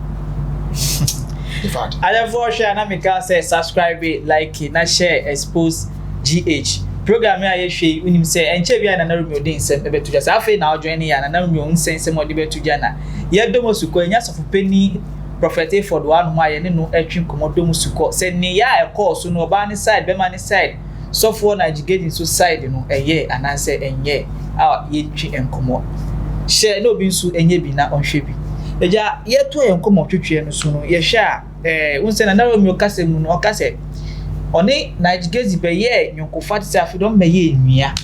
In fact, I therefore share na me can say subscribe, like, na share, expose GH. Program here she unim say enche bia na naru mi odin sem ebe tuja sa afi na join ya na naru mi on sem odi be tuja na ye domo suko enya sofo pani prophet for the one who aye ne no atwin komodo suko se ne ya e course no oba ni side be man side sofo na jigedi so side no eye ananse enye a ye twi enkomo share no bi nsu enye bi na onhwe bi eja ye to enkomo twetwe no so no ye hwa unse na naru mi okase mu no okase oni Nigerians be ye nyonko fat say afidon be ye enua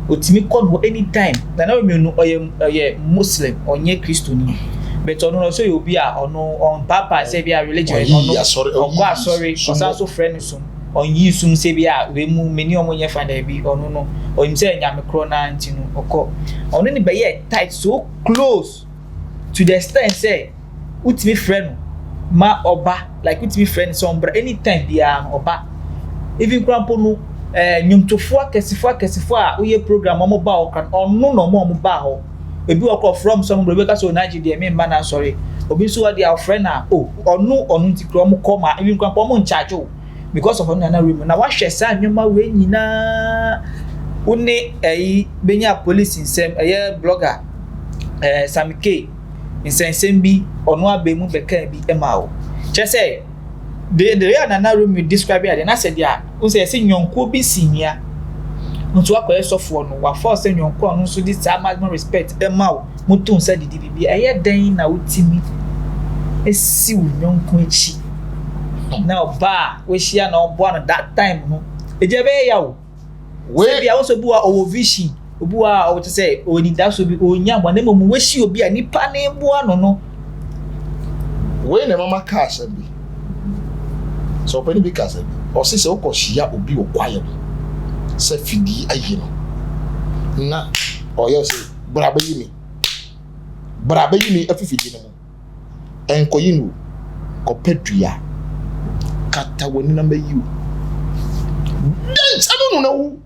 otimi call anytime na na me no oye Muslim onye Christian but ono no so you be a ono on papa say be a religion ono sorry so friend so on yi sum say be a we mu meni omonye fa na bi ono no oyim say nyame kro na anti no okọ ono ni be ye tight so close to the extent say utimi friend ma oba like utimi friend sombra anytime bia oba even grandpa no nyumtofo akesifo a oye program mo ba o kan onu no mo ba ho ebi okọ from some Rebecca so Nigeria me mba na sorry obi so wa dia friend na onu ntikro mo come even grandpa mo in charge o because of onu na room na wa hwe sa nwoma we nyina une benya police insem blogger Samike insensem bi onu abemu beka bi ema o che say the real na room you describe here na said ya unse say nyonko bi sinia ntu akoye sofo no wa force nyonko no so this maximum respect ema o mutun say didi bibi den na utimi esi nyonko echi na oba we share na obo no that time no ejebe ya o we bia wo so buwa o vision obuwa o to say oni da so bi onya mo na mo we shi obi a nipa na ebuwa no we na mama cash bi so penny be cash bi o se se o ko shia obi o kwaye se fidi ayi no na o yo se brabe yi mi afifidi no enko yi no ko pedua kata woni na mayi o den sanu no wu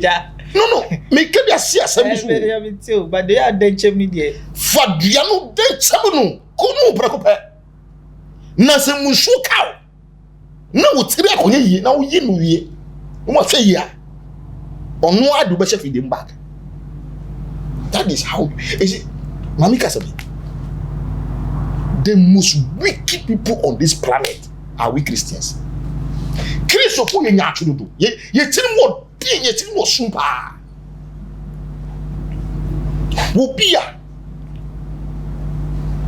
ja no me ke bia sia asem so but they are den chem ni there fadua no den sanu no ko no prekope na se musu ka na wo tiri akonye yie na wo yi no wie wo hwe yie a onu adu be chef dem back. That is how is it. Mami Kasabi, the most wicked people on this planet are we Christians. Christ for ye nyatu do ye tiri mo din ye tiri mo sumpa wo bia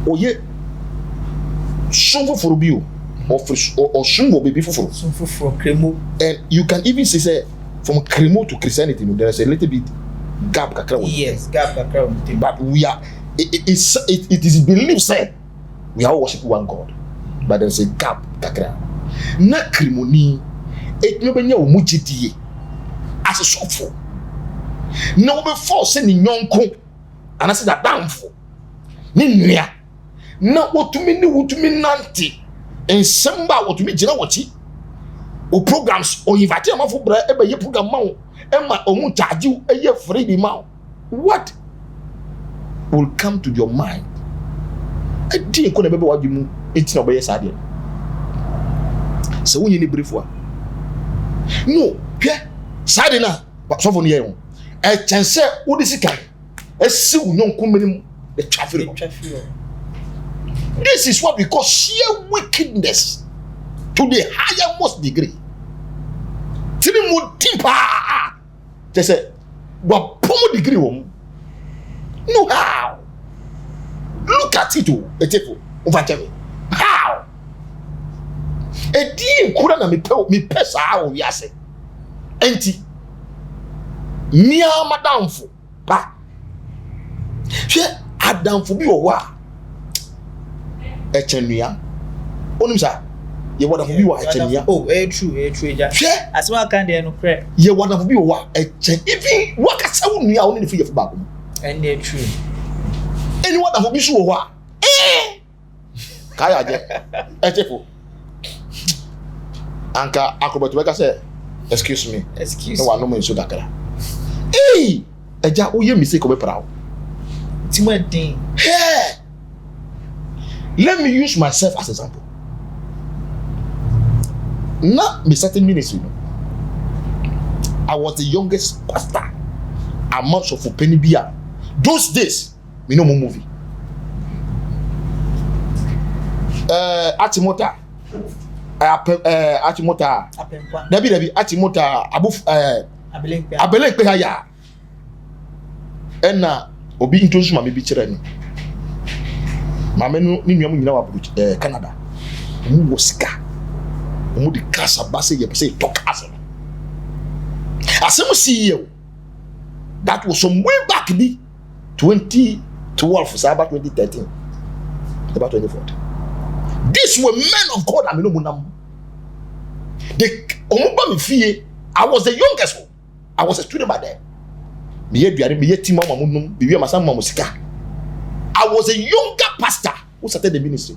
oye sumfo for bio or sumbo baby for cremo. And you can even say from cremo to Christianity, there is a little bit gap kakra. Yes, gap kakra. But we are it is believed said we all worship one God, but there is a gap kakra. Na cremo ni et no benya o mujidie as a sofo. No be force ni nyonko anase da damfo. Ni nua na wotumi nanti ensamba wotumi gina woti o programs o invite amafo bra ebe ye program ma o ema omu charge eye free di ma. What will come to your mind? Adi ko na bebe wadwemu etina obe yes ade se wonye ni brief wa no hwe sade na so for ne ye e chense wo disika esi wo nyonko menim the traffic. This is what we call sheer wickedness to the highest degree. Tini mo timpa. They say, "What pomo degree wom?" No how. Look at it o. Etefo. Overtime. How? Edi nkura na me pesa o wiase. Enti. Nia madamfo. Pa. Hwe adamfo bi wo wa. Echenua onim sa ye wadafo bi wa echenua. Oh true ja asema kan de no kre ye wadafo bi wa echen even wakasa wo nua oni ne fi ye fo ba ko and true any wadafo bi so wo a kaya je etefo anka akobeto beka say excuse me no wa no me so dakara eja wo ye mistake ko be prawo timodin. Let me use myself as an example. Now, me certain ministry. I was the youngest pastor amongst of Penny Bia. Those days, me no more movie. Atimota. Atimota. Debi Atimota abuf Abelenkpe haya. Ena obi introduce mama bi kire ni. Mama no ni nua mu nyina wa Canada. Mu wosika. Mu di kasa base ye say talk as. Asem CEO. That was some way back the 2012, about 2013. About 2014. These were men of God. I mean, I was the youngest one. I was a student by then. I was a younger pastor who started the ministry.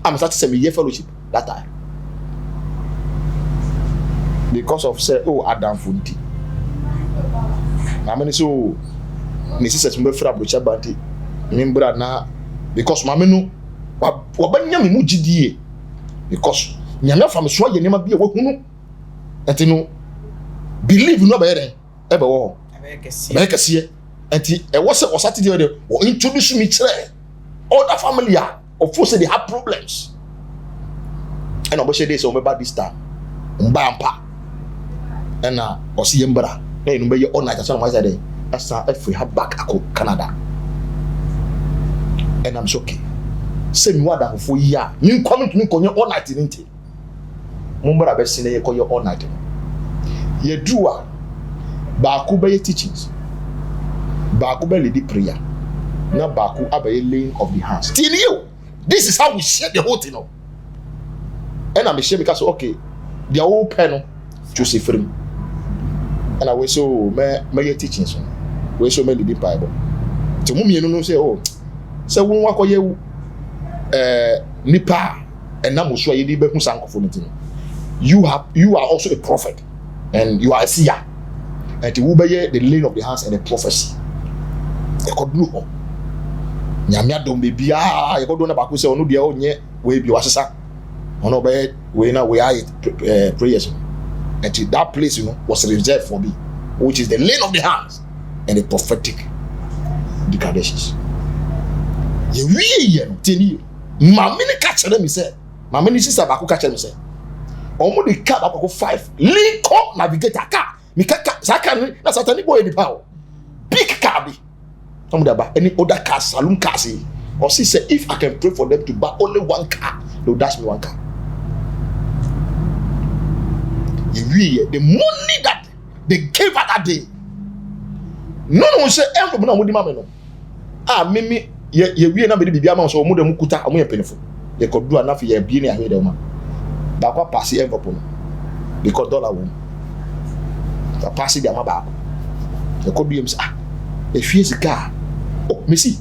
I'm starting to say fellowship that time. Because of say, oh, Adam Funti. I mean, so Mrs. Mbefra Buchabanti, remember now, because Mamenu, Wabanyami Mujidi, because Nyama from Sway, you never be a woman, and you know, believe no better, ever war. Make a see, and it was Saturday or introduce me to other family of course they have problems. And I wish they say about this time, Mbampa, and or see Mbra. Hey, no be all night as one day. That's if we have back to Canada. And I'm okay. Say me what for year. You coming to me all night in it. Mumbra be sine ye call you all night. Ye do Baku be teachings. Baku be lead prayer. Na Baku abe laying of the hands. Still you. This is how we share the whole thing up. And I'm share because okay, the whole panel Joseph free. And I was so my teachings. We so many the Bible. To mum you say oh say won wa koye nipa and na muso ye di be hu sankofo nitin. You are also a prophet and you are a seer. And you be the laying of the hands and the prophecy. E ko dulu ho. Nyame adom be bia e ko do na ba ko say onu de onye we bi wasesa On obey we are prayers. And that place, was reserved for me, which is the laying of the hands and the prophetic declarations. You really tell you, my many catcher them say, my many sister back catcher them say, almost the car back 5 link up navigator car. Me can that's a tiny boy in the power. Big car be. Some about any other car, saloon car say, or she say if I can pray for them to buy only one car, they'll dash me one car. The money that they gave her that day. No one say every no money mama no. Mimi ye we na be bibia ma so mo dem kuta amu ye penefo. Ye ko do anafi ye bie ni ahwe dem ma. Ba kwa pass envelope no. Because dollar won. Ta pass dia ma ba. Ye ko do yem say e fie sika. Oh, me see.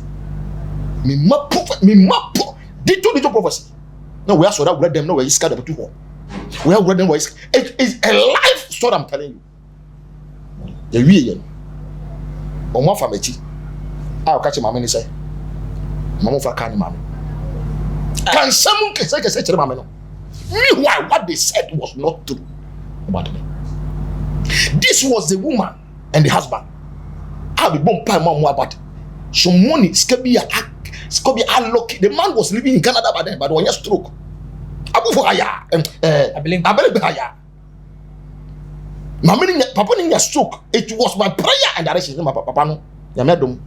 Me map dito prophecy. No we are so that we them no we scared of two. We have read them voice. It is a life story I'm telling you. The real. On one family. I'll catch my money say. Mama for can mama. Can someone say to mama no? Meanwhile, what they said was not true about me. This was the woman and the husband. I'll be born pie mom about some money. Scabby unlucky. The man was living in Canada by then, but when you stroke. Abu Haya, Abel Haya. Papa in your stroke. It was my prayer and direction. My papa no, Yamedum,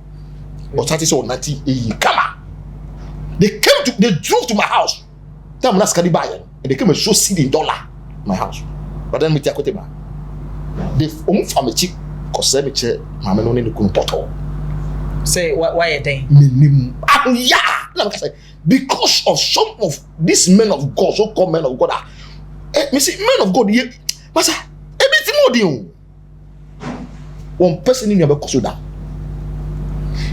or 30 so 90. Come on. They drove to my house. Time last Caribian, and they came and show seed in dollar my house. But then we take it back. They own from a chick, cause cemetery, Mamma no in the Kunpoto. Say why a thing? Yeah. Because of some of these men of God, so-called men of God, me see men of God here, but everything more than one person in your cost down.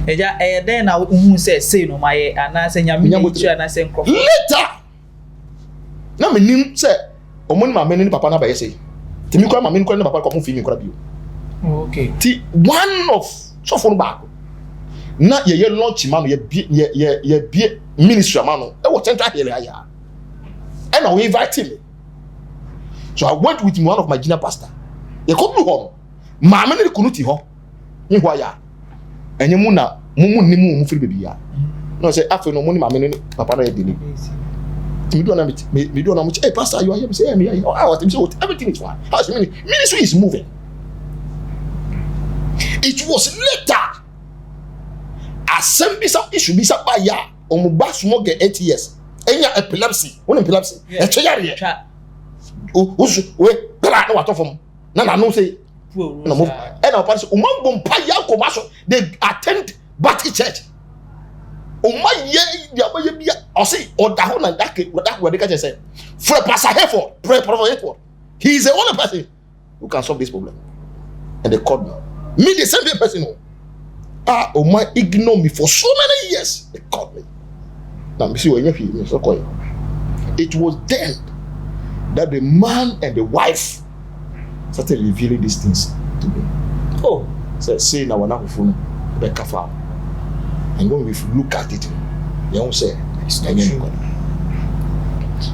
Then I who say no my and I say and I say later. Now me nim say omoni ma men ni papa na ba say. Timi kwa ma men kwa ni papa kwa film kwa bio. Okay. Ti one of so for back. Na ye launch man ye be ministry man no e was central here ya and I invite me, so I went with one of my junior pastor ye come to home ma me ne kunuti ho ni ho ya enye mu na mu ni mu firi baby ya no say afi no mu ni ma me ne papa na ye deli me do na mu hey pastor you are here say hey me I was everything is fine how is ministry is moving. It was later assembly some issue be some ya on back smoke 8 years enya epilepsy when epilepsy e cheyare we pra na wato fom na no say na move and our pastor umambo mpa ya komaso they attend Baptist church ye dia ba bia o say oda ho na that we dey say for pastor Hayford pray for Hayford he is the only person who can solve this problem and they called me the same person my ignore me for so many years. They called me. Now, see when you so call it was then that the man and the wife started revealing these things to me. Oh, say now we're phone back far. And when we look at it, they don't say it's not true.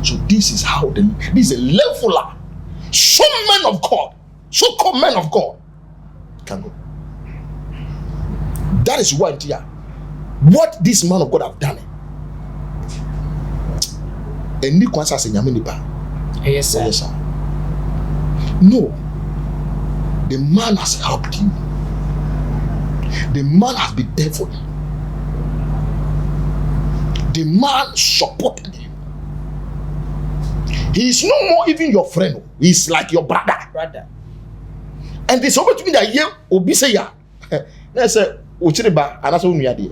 So this is how this is a leveler. Some men of God, so-called men of God, can go. That is what this man of God have done. And you can't say yes, sir. Yes, sir. No, the man has helped you. The man has been there for you. The man supported you. He is no more even your friend. He is like your brother. And there's somebody to me that here obi say ya. Let's say Uchiriba and that's what we are there.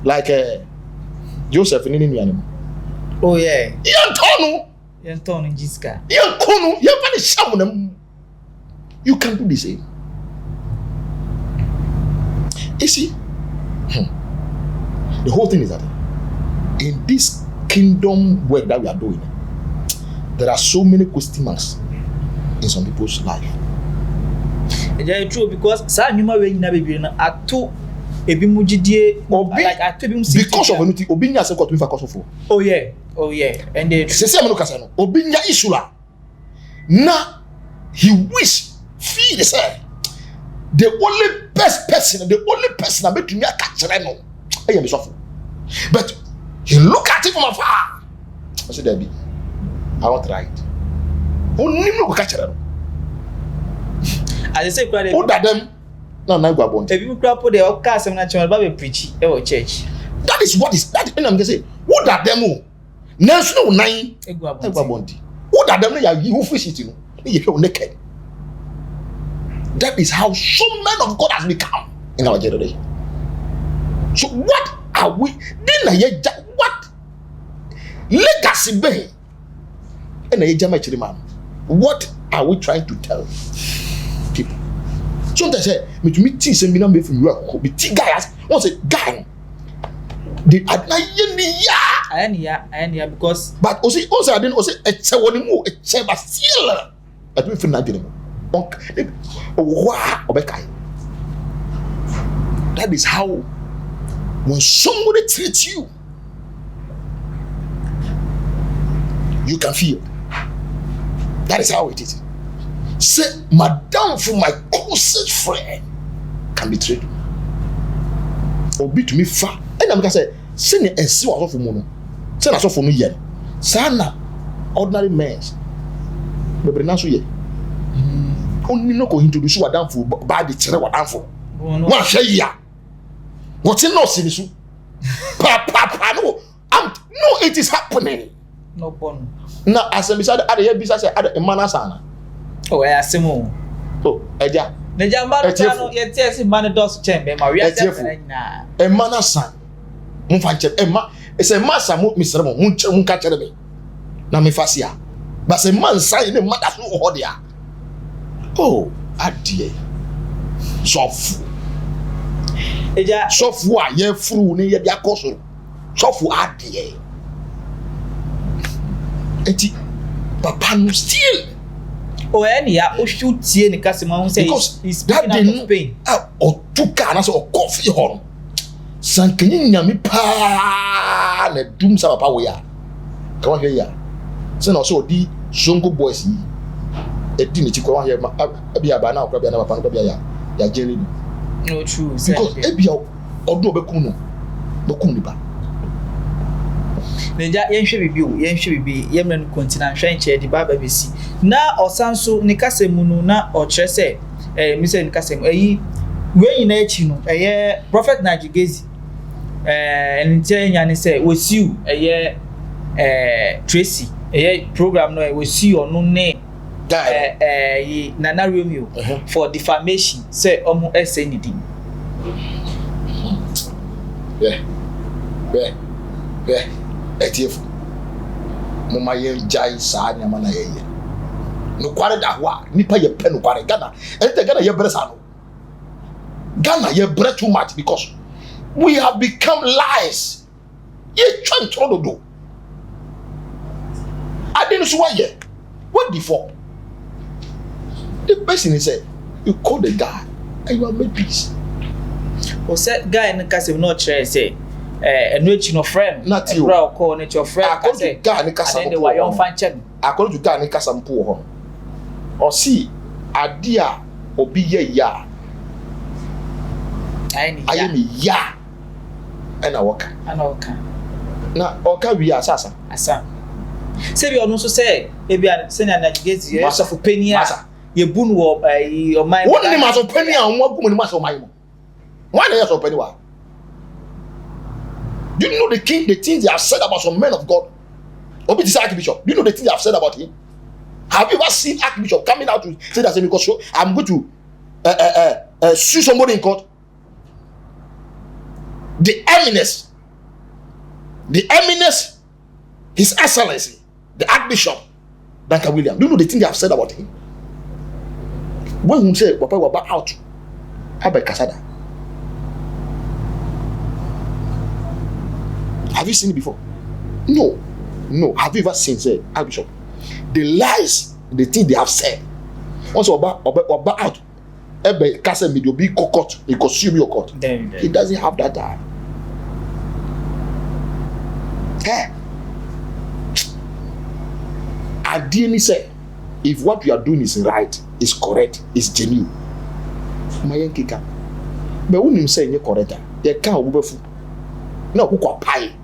Like Joseph in Indiana. Oh yeah. Yantonu Jiska. Yankonu, you shaman. You can do the same. You see, the whole thing is that in this kingdom work that we are doing, there are so many question marks in some people's life. It's true because some human being na baby na ato ebi mujidie like ato ebi because of anything obi nya se ko to me for. Oh yeah. Oh yeah, and they say me no kasa no obi nya issue la na he wish feel say the only best person between me and kachire no I am suffer. But he look at it from afar. I said, Debbie, I want to try it. Only no kachire no. As I say, who that them? No, go about. If you crap put the cast and natural Bible preach, church. That is what is that. And I'm going to say, who that them? National 9 go about. Who that them? You fish it, you know. You naked. That is how some men of God has become in our generation. So what are we? What legacy be? What are we trying to tell people? Sometimes say, me to meet some me number from you. Be guys. Once a guy. The I because. But also I didn't also a chewani mo a cheba still. I don't feel nothing. That is how when somebody treats you, you can feel. That is how it is. Say, madam, from my closest friend can betray you. Or be to me far. And I'm gonna say, send it and see what of mono. Send us off for no yen. Sana ordinary men. But now so ye. Only no go introduce you down for bad the what down for. One share ya. What's in no sinisu? Papa no. No, it is happening. No pon. Now as I said, other business other manasana. Oh, I ask him. Oh, Eja. The Jamba yet yes in Manados chamber, Maria. A manasan. Munfanche Emma. It's a massa Mr. Munch catcher me. Na me facia. But a man sign the mother who hodia. Oh, adie. Soft. Eja soft wa ye fru ne ye dia koso. Soft adie. Eti papa no still. Oh, any ya o shoot tie ni kasema won say he's that day pain. O tuka na so o coffee hon. Sankanyi nyame pa na dum sa papa we ya. Ka wa hwe ya. Se na so di Songo boys yi. Edi ni chikwa wa hwe ma abi aba na okra bi na papa no bi ya jeli. No true. Because ebi odo obekum no. Bekum ni ba. Neja yenhwe bibi yemre no continent hwenche di baba besi na osanso ni kasemu no na o kire se mi se ni kasemu ayi we nyina echi no prophet Najigezi ntie nya ni se wosiu Tracy program no wosiu onu ne Nana Romeo for defamation say omo ese ni din Etifu mama yen jai sa nyama na yeye no kware da ho a nipa ye pe no kware Ghana Ghana ye bre sa no Ghana ye bre too much because we have become lies ye twan trododo adin so waye what before the person is say you call the guy and you are made peace o said guy in case not try say enu echi no friend not you bro call ne your friend ka say guy ni kasa and then why you fan check according to guy ni kasa mpo ho o see ade a obi ye ya ayi ni ya ana waka na oka wi asasa se bi onu so say e bia se na Najigezi ye so for penny a ye bunu wo o mai won ni ma so penny a won agum ni ma so mai mo why na so penny wa. Do you know the things they have said about some men of God? Obi this Archbishop. Do you know the things they have said about him? Have you ever seen Archbishop coming out to say that because I'm going to sue somebody in court? The eminence, His Excellency, the Archbishop, Duncan William. Do you know the things they have said about him? When we say Papa was out, Abe Kasada. Have you seen it before? No. Have you ever seen, say, Archbishop? The lies, the things they have said. Also, about out. Ebe kase medio be court, he consume your court. He doesn't have that time. Ideally say, if what you are doing is right, is correct, is genuine, my kika. But when you say you're correct, you can't be fool. No, who can pay?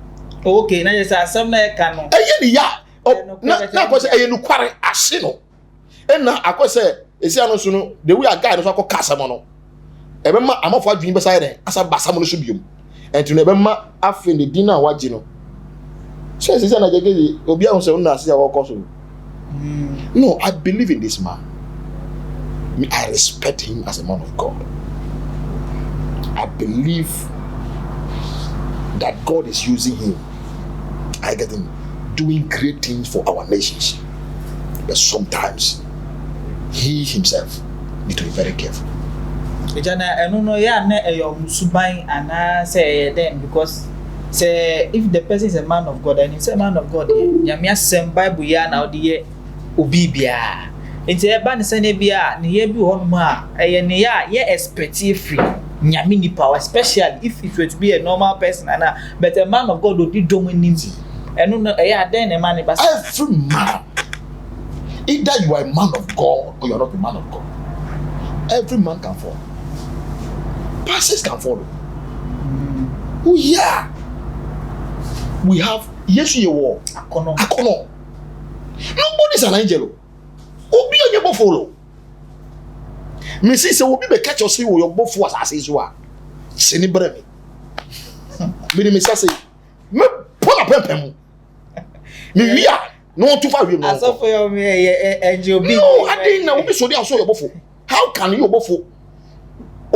Okay, now you say some na can no. Yeah. Na ko say no kware ahye no. And na akose esi ano so no the way a guy no so akọ kasa mo no. Ebe ma amafo adwini be say den asa basa mo no so biom. Enti no ebe ma afi ne din na waji no. So esi na jege obi ahun say una ase ya woko so. No, I believe in this man. I respect him as a man of God. I believe that God is using him. I get him doing great things for our nations. But sometimes he himself need to be very careful. Ejana eno no ya na eyo musuban ana say then because say if the person is a man of God and he say a man of God nyame asem Bible ya na ode obi bia enti e ba ne sane bia ne ye bi ho no a eye ne ya ye expect free nyame ni power especially if it were to be a normal person ana but a man of God odi dom nimti eno no e ya den ne man ba every man, either you are a man of God or you are not a man of God, every man can fall. Pastors can follow. Oh yeah, we have yes you war akono. Nobody is an angel. Obi onye bo follow. Me say obi be catch us your bo fo asase so a. Seni bre me. Me say me pull up pempem. Me wia no too far we no. Aso for your me angel be. No, I didn't know obi so dey so your bo fo. How can you bo fo?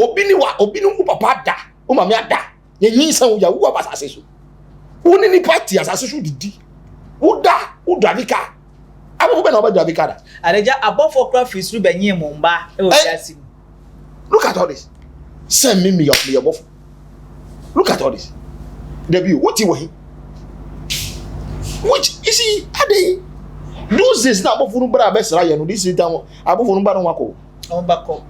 Obi ni papa da. O ma me ada. Ye yin san wo ya wo ba asase so. Wo ni party asase so didi. Wo da vika. Abo be na oba da vika da. Aleja above craft is ru benye mo mba e o yasi. Look at all this. Send me your buff. Look at all this. Debi what you want? Which is he? Ade. Those days na above no bra be sra ye no this time above no bra no wako. On back up.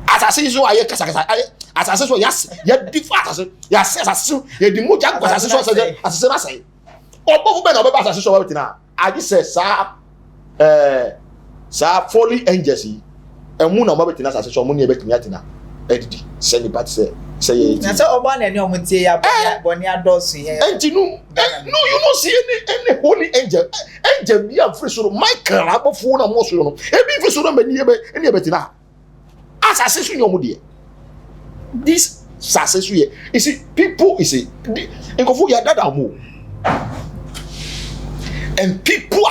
Asase so aye kasa asase so yes ya difa asase so ye di moja ko asase so na say obo be na obo asase so we tina agi say sa fully angels yi emu na obo tina asase so mo ne be tina tina edidi say ni part say na say obo na ni omutie ya boni adosu ye enti no you no see any holy angel bi am free so Michael abofo na mo so no e bi free so no mani e be tina asase so nyomo de this success here you see people you see nkofo ya dada mo and people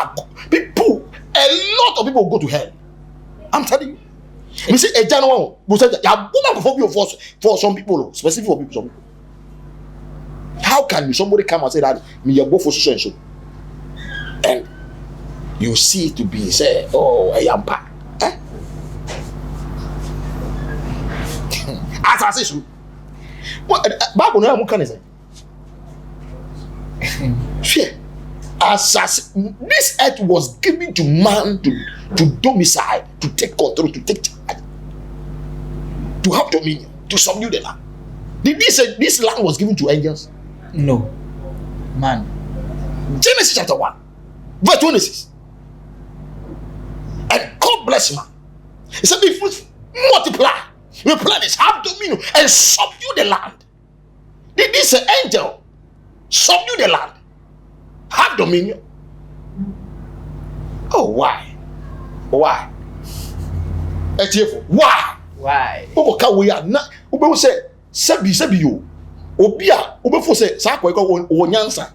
a lot of people go to hell. I'm telling you. You see a general who said ya woman for some people specific for people some people. How can somebody come and say that me you go for so and so and you see to be say oh I am pa asase so what Bible no am kan say fear asase this earth was given to man to domicile, to take control, to take charge, to have dominion, to subdue the land. Did this land was given to angels? No, man. Genesis chapter 1 verse 26 and God bless man. He said be fruitful, multiply, replenish, have dominion, and subdue the land. Did this angel subdue the land, have dominion? Oh, why? Why? Why? Oka we are na ube say sebi yo obi a ube fo say sa kwa ko wonyansa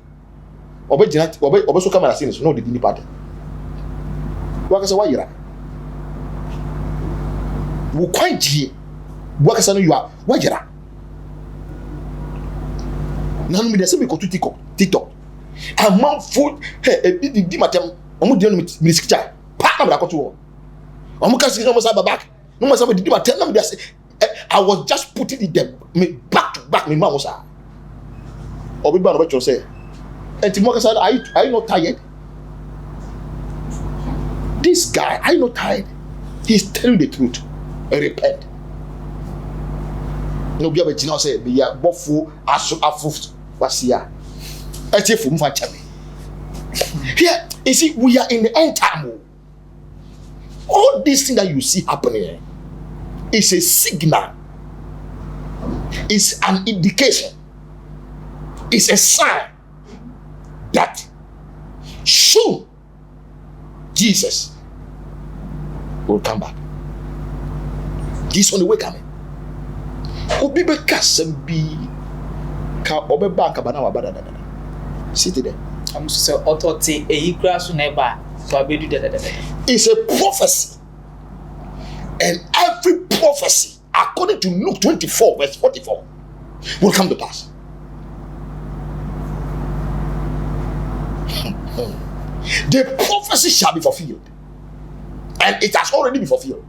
obe gina obe so camera scene so no the party waka say why yira wo kwanjie waka say no you are why yira nanu mi dey say me ko TikTok amount food e di matem omo dey no mi skitcha pa na bra ko to omo ka say no say back no matter what did you tell them? I was just putting it them back to back. My mom was saying, "Oh, people are about to say, and Timothy said, are you not tired? This guy, are you not tired? He's telling the truth. Repent." No, be able to now say, "Be a bofu asu afu wasia." I say, "For me, here, You see, we are in the end time. All these things that you see happening is a signal, it's an indication, it's a sign that soon Jesus will come back. This on the way coming. Obi be kasem bi ka obeba ka bana wa bada. Sit there. I'm so authority e grass never to abedu da. It's a prophecy. And every prophecy, according to Luke 24, verse 44, will come to pass. The prophecy shall be fulfilled. And it has already been fulfilled.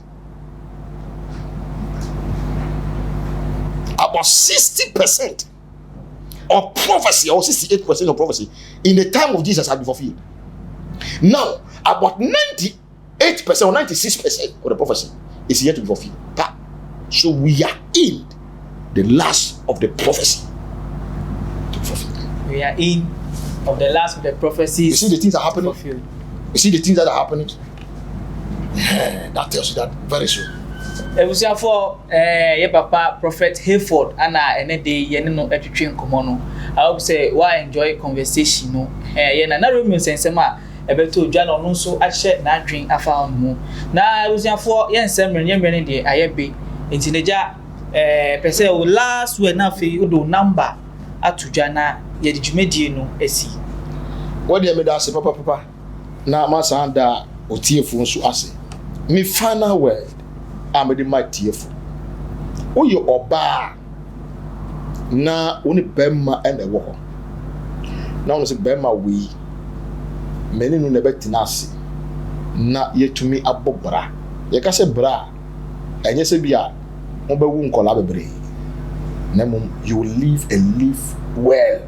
About 60% of prophecy, or 68% of prophecy, in the time of Jesus has been fulfilled. Now, about 98% or 96% of the prophecy is yet to be fulfilled. So we are in the last of the prophecy to be fulfilled. We are in of the last of the prophecies. You see the things that are happening? Fulfilled. You see the things that are happening? That tells you that very soon. Ebusia for ye papa Prophet Hayford ana ene de ye no etwetwe nkomo no. I hope say why enjoy conversation no. Ye na Roman sensem a ebeto odwa no nso ahye na adwen afa ho. Na ebusia for ye nsem mre de ayebe entineja pese o last we na fe o number atudwa na ye djumedie no asi. What dey me da se papa na masa da otiefo nso ase. Me final word I'm the mighty for. Oh, you oba na only Bema and the walk. Now, I say Bema we many no never tinasi na yet to me a bobra. You can say bra and yes, be a number one collaborate. You will live and live well.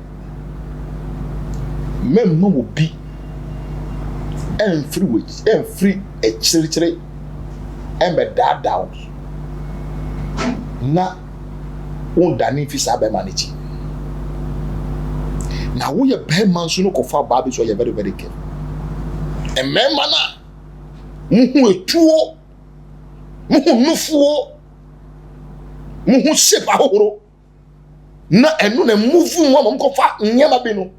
Memo will be and free which and free a children. Embe that down na undani fi sabe manage na wo ye be man so no kofa ba so ye very very careful e memma na muhu etuo muhu nufuo muhu sepa horo na enu na move mu am kofa nyema bi no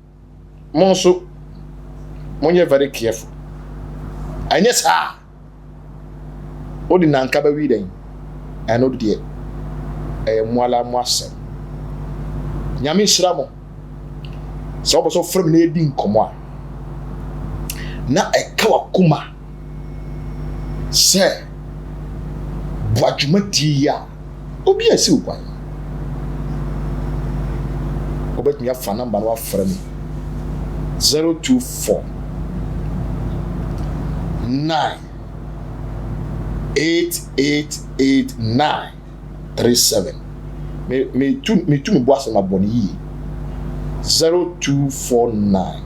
mo so mo ye very careful anya sa odi nanka ba wi den eno de muala muasem nyame hira mo so obo so from na edi nkomo a na eka wakuma se bwadwumati ya obi asi ukwan obetumi afa number no afra mi 024 9 888937 me tu boise ma boni yi 0249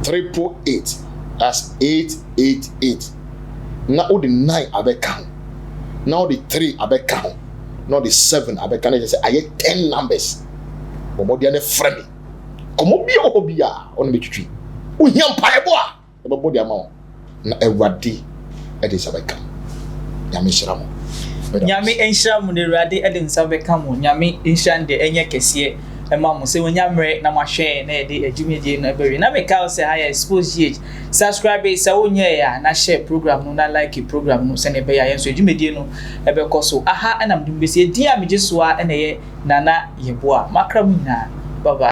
388 that's 888 na all the 9 abeka now the 3 abeka now the 7 abeka na say aye 10 numbers omodi ane frame komo bi obia on me twitwi ohia mpaebo a e bodi ama na ewade ede sabeka nyame shiramo nyame enhiramu ne rade ede nsabeka mu nyame enhirande enye kese ema mu se wonyamre na mahwe na ede adwumedie na bewe na meka se high expose subscribe se wonye ya na share program no na like program no se ne be ya yenso adwumedie no ebe koso aha anam dum be se dia meje so a ene ye nana yeboa makram na baba.